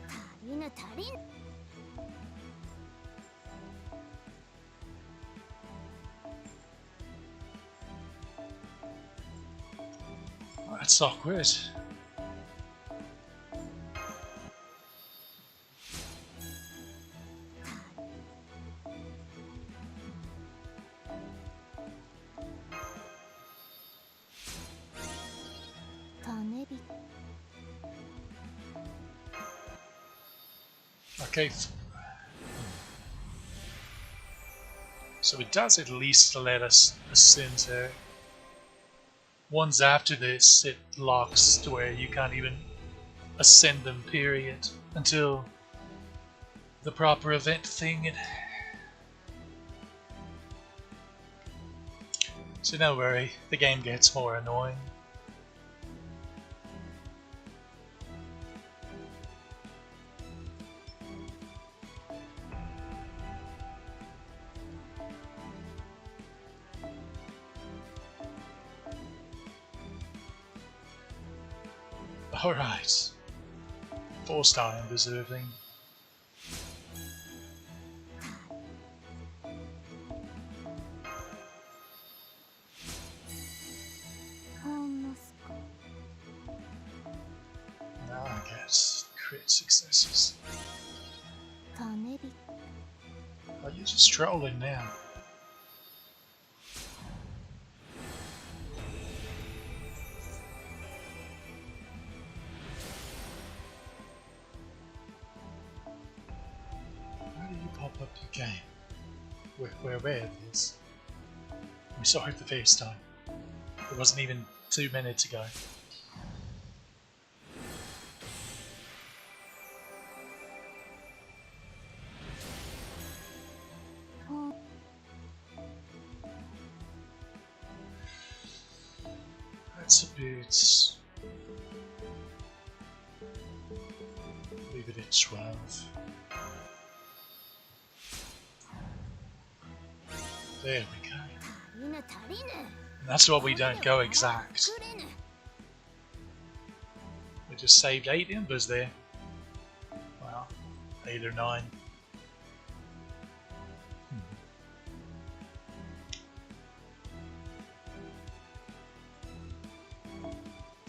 足りぬ足りぬ。That's awkward. 種火。 Okay. So it does at least let us ascend to. Ones after this, it locks to where you can't even ascend them, period, until the proper event thing. So don't worry, the game gets more annoying. Alright. Forced iron preserving. Now I get crit successes. 種火。 Oh, you're just trolling now. How do you pop up your game? We're aware of this. We saw it the first time. It wasn't even 2 minutes ago. That's a bit. Leave it at 12. There we go. 足りぬ足りぬ。 And that's why we don't go exact. 作れぬ。 We just saved 8 embers there. Well, 8 or 9.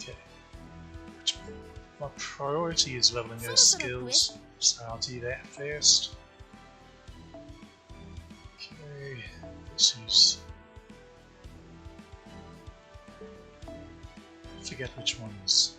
Okay. My priority is leveling those skills, so I'll do that first. Okay, this is. Forget which ones.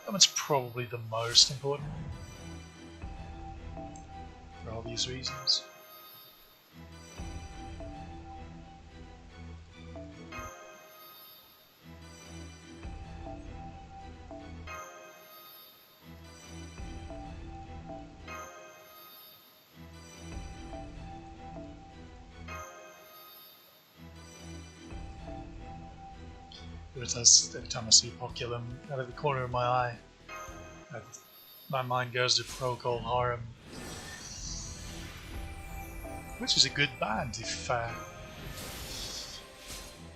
That one's probably the most important for all these reasons. It does every time I see Poculum out of the corner of my eye. My mind goes to Procol Harum, which is a good band if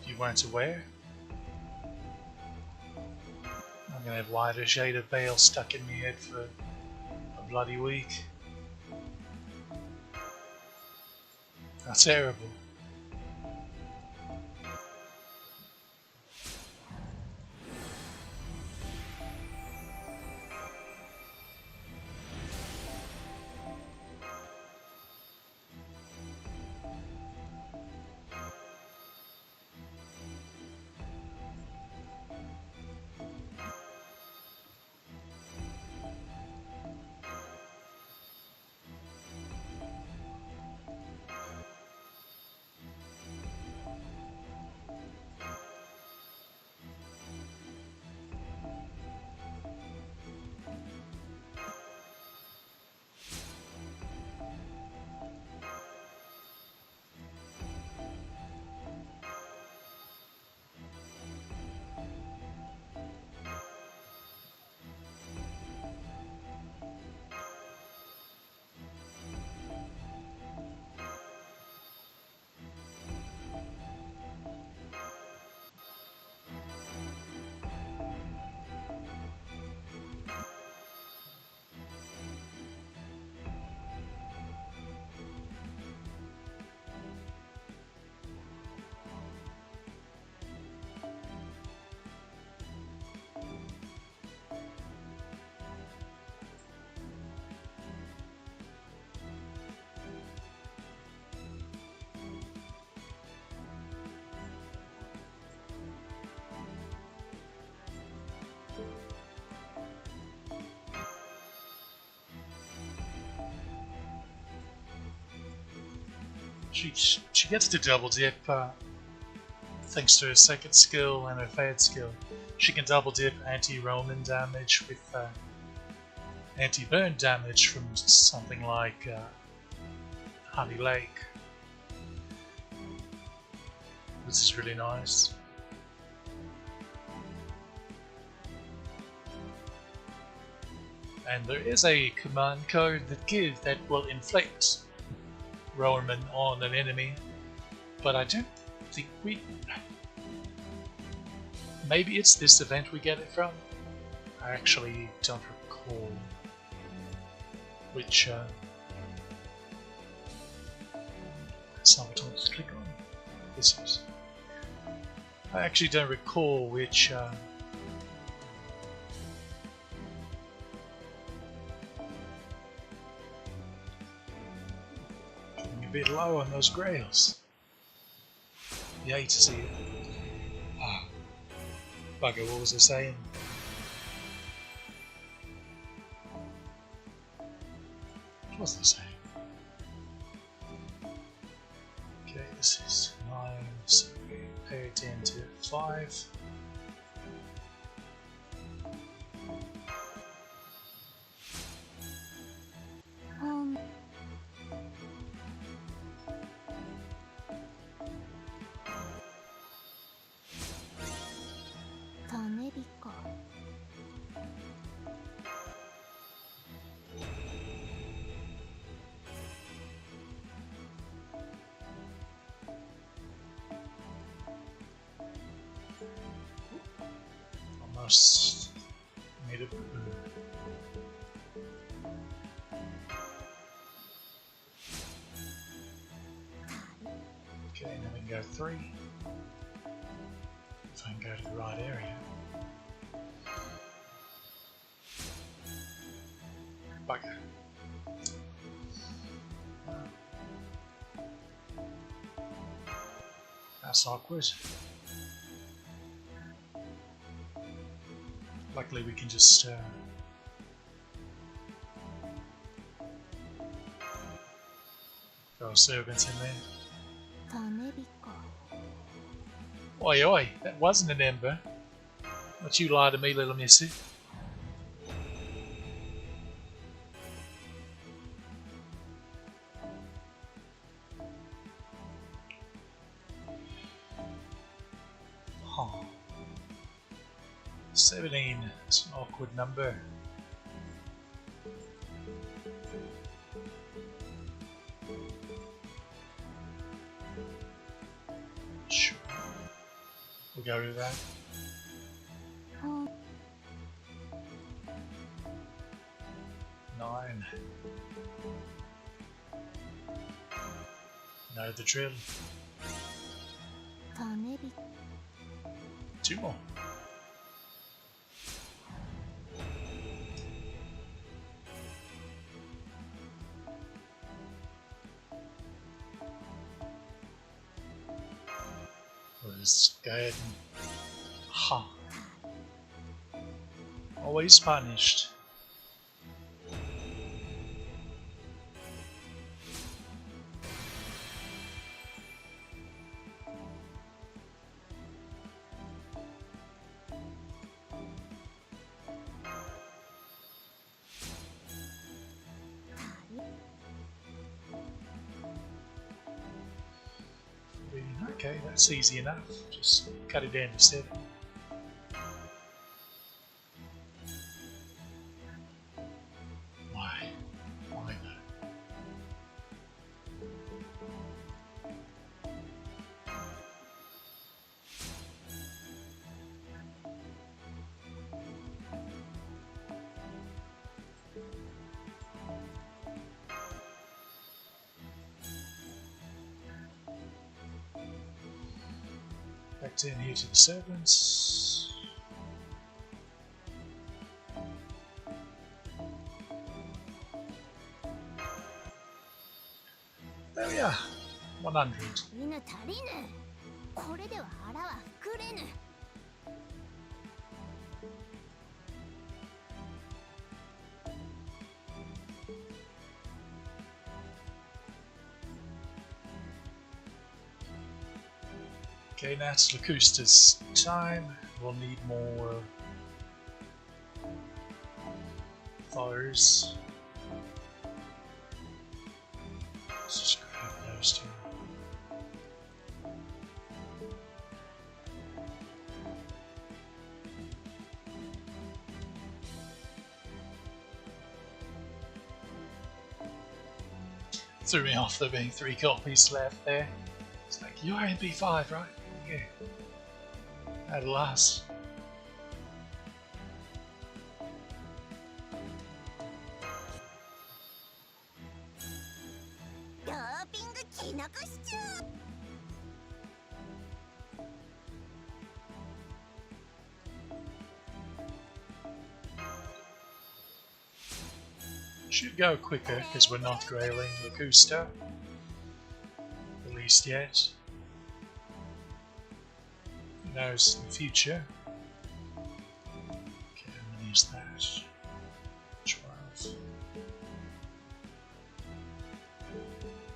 you weren't aware. I'm gonna have Wider Shade of Pale stuck in my head for a bloody week. That's terrible. She gets to double dip thanks to her second skill and her third skill. She can double dip anti-Roman damage with anti-burn damage from something like Honey Lake, which is really nice. And there is a command code that will inflict Roman on an enemy, but I don't think we... Maybe it's this event we get it from? I actually don't recall which... That's not what I want to click on. This is... I actually don't recall which... a bit low on those grails. You hate to see it. Ah, bugger, what was I saying? What was I saying? Okay, this is 9, so we pay it into 5. Almost made it. Okay, now we can go 3. If I can go to the right area. Bugger. That's awkward. Luckily we can just throw servants in there. Oi oi, that wasn't an ember. Don't you lie to me, little missy. Oh. 17, that's an awkward number. Sure. We'll go with that. Nine. Know the drill. 2 more. Let's go ahead and... Ha! Always punished. Okay, that's easy enough. Just cut it down to 7. Why? Why though? Back down here to the servants. There we are. 100. Okay, now it's Locusta's time. We'll need more fires. Let's just grab those two. Threw me off there being 3 copies left there. It's like, you're MP5, right? Yeah. At last. Should go quicker because we're not grailing Locusta. At least yet. Who knows in the future? Okay, I'm gonna use that. 12.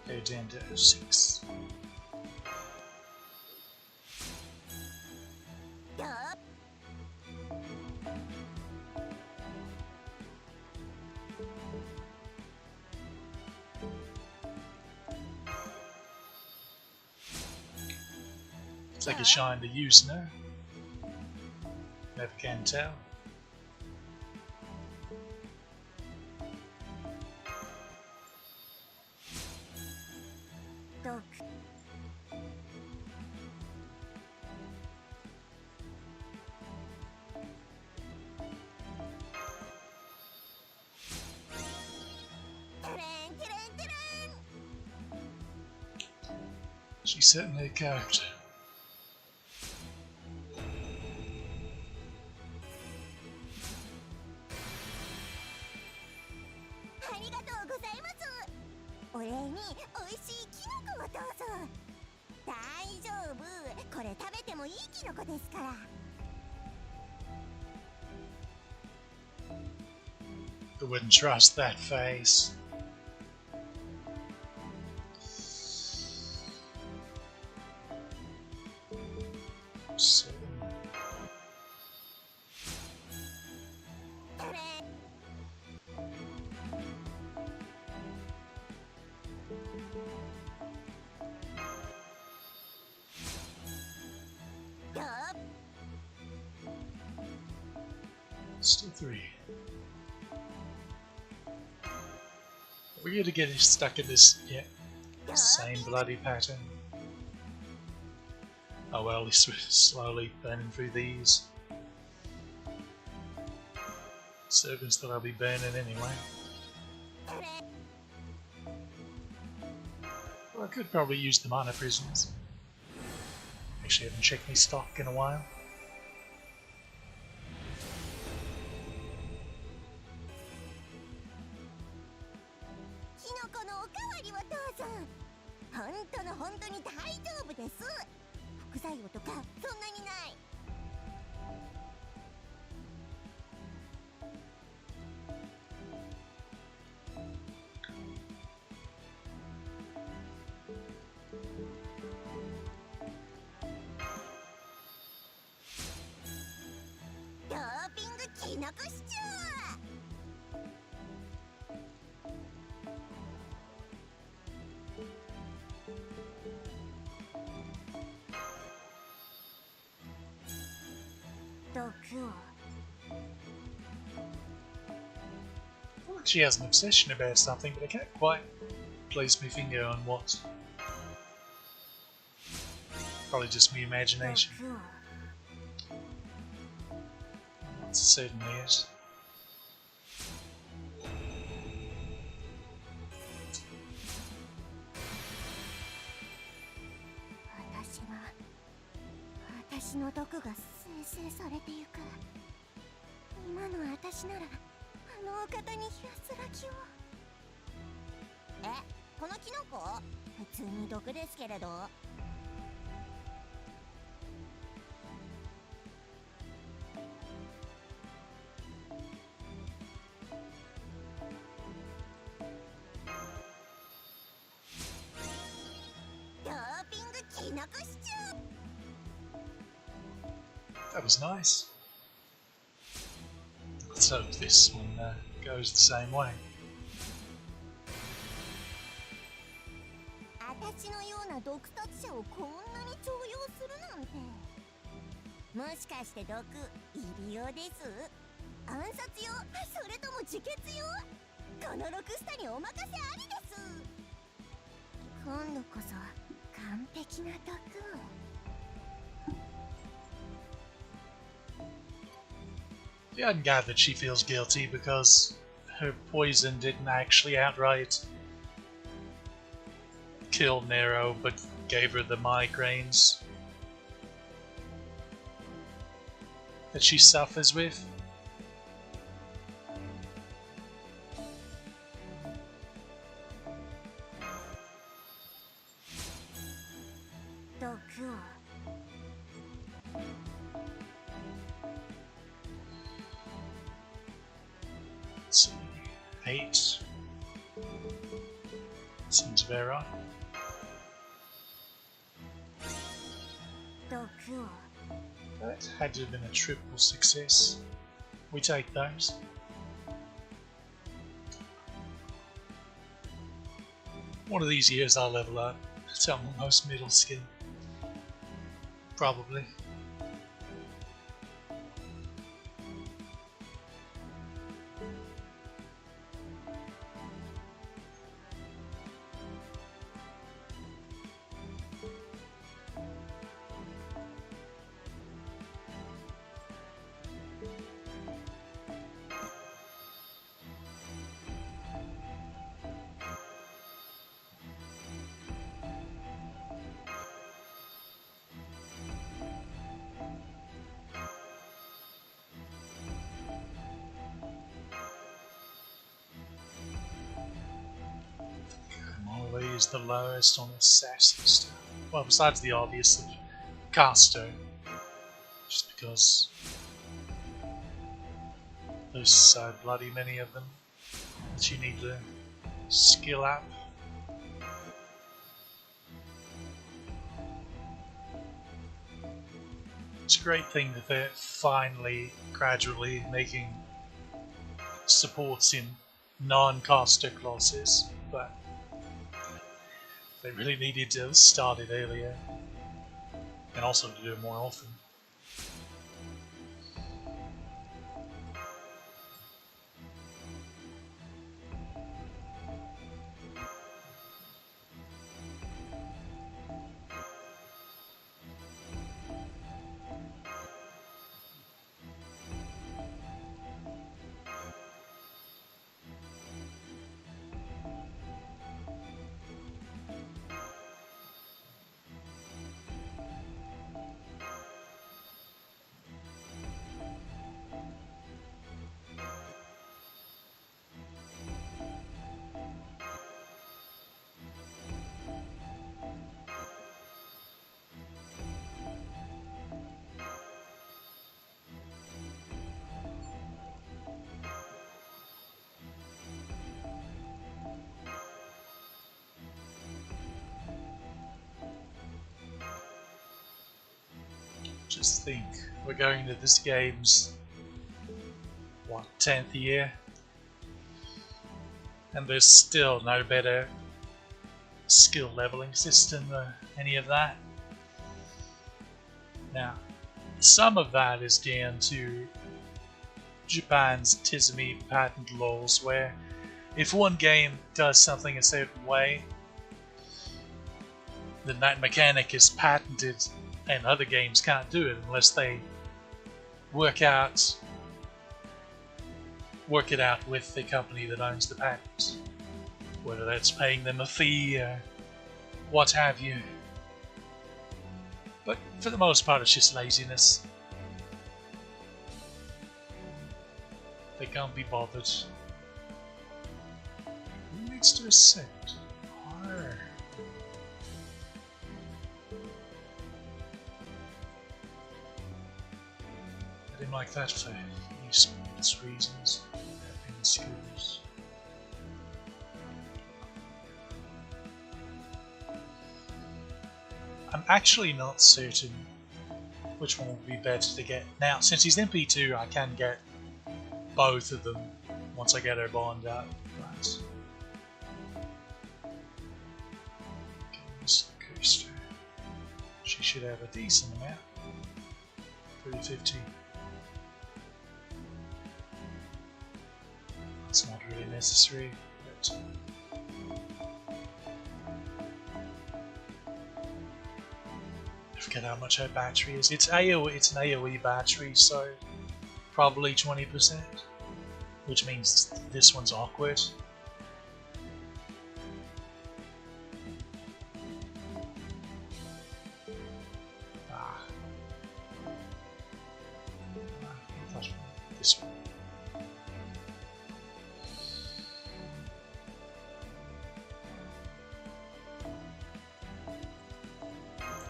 Go down to 6. Looks like a shine to use now. Never can tell. She's certainly a character. I wouldn't trust that face. So. Still 3. We're gonna get stuck in this, yeah, same bloody pattern. Oh well, at least we're slowly burning through these servants that I'll be burning anyway. Well, I could probably use the mana prisons. Actually, I haven't checked my stock in a while. I feel like she has an obsession about something, but I can't quite place my finger on what. Probably just me imagination. That's certainly it. That was nice. Let's hope this one goes the same way. 私のような毒殺者をこんなに重用するなんて。もしかして毒入り用です？暗殺用？それとも自決用？このロクスタにお任せありです。今度こそ完璧な毒を。Yeah, I can gather she feels guilty because her poison didn't actually outright kill Nero, but gave her the migraines that she suffers with. Let's see, 8 seems about right. That had to have been a triple success. We take those. One of these years I'll level up. It's almost middle skill. Probably. Always the lowest on assassin stuff. Well, besides the obvious of Casto, just because there's so bloody many of them that you need to skill up. It's a great thing that they're finally, gradually making supports in non-caster classes, but they really needed to start it earlier, and also to do it more often. Just think, we're going to this game's, what, 10th year? And there's still no better skill leveling system or any of that. Now, some of that is down to Japan's Tizumi patent laws, where if one game does something a certain way, then that mechanic is patented and other games can't do it unless they work it out with the company that owns the patent, whether that's paying them a fee or what have you. But for the most part it's just laziness. They can't be bothered. Who needs to ascend? Arr. I didn't like that for useless reasons. In schools. I'm actually not certain which one would be better to get. Now, since he's MP2, I can get both of them once I get her bond up. Right. Okay, Miss Coaster. She should have a decent amount. 350. It's not really necessary, but I forget how much her battery is. It's AOE, it's an AOE battery, so probably 20%, which means this one's awkward. This one.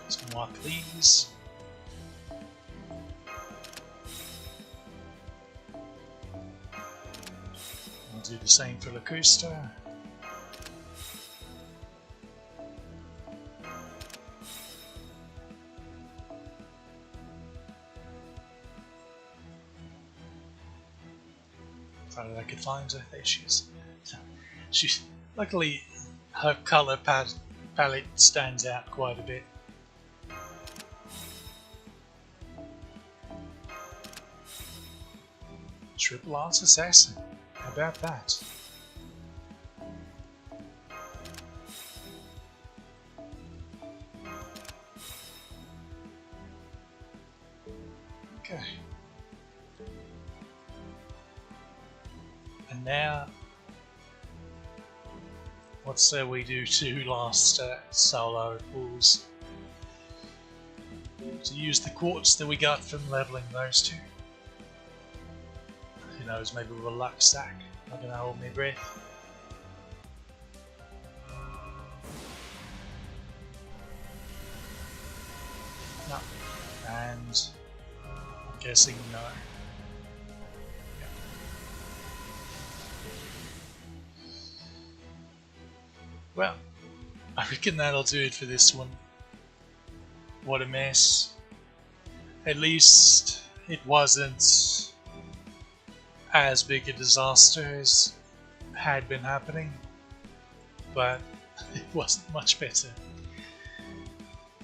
Let's mark these. I'll do the same for Lacusta. If I could find her, there she is. She's luckily her color palette stands out quite a bit. Triple Arts Assassin. How about that? Okay. And now, what say we do two last solo pulls to use the quartz that we got from leveling those two. Who knows, maybe with a luck stack. I'm not gonna hold my breath. No. And I'm guessing no. Yeah. Well, I reckon that'll do it for this one. What a mess. At least it wasn't as big a disaster as had been happening, but it wasn't much better.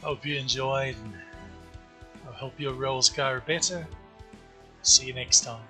Hope you enjoyed, and I hope your rolls go better. See you next time.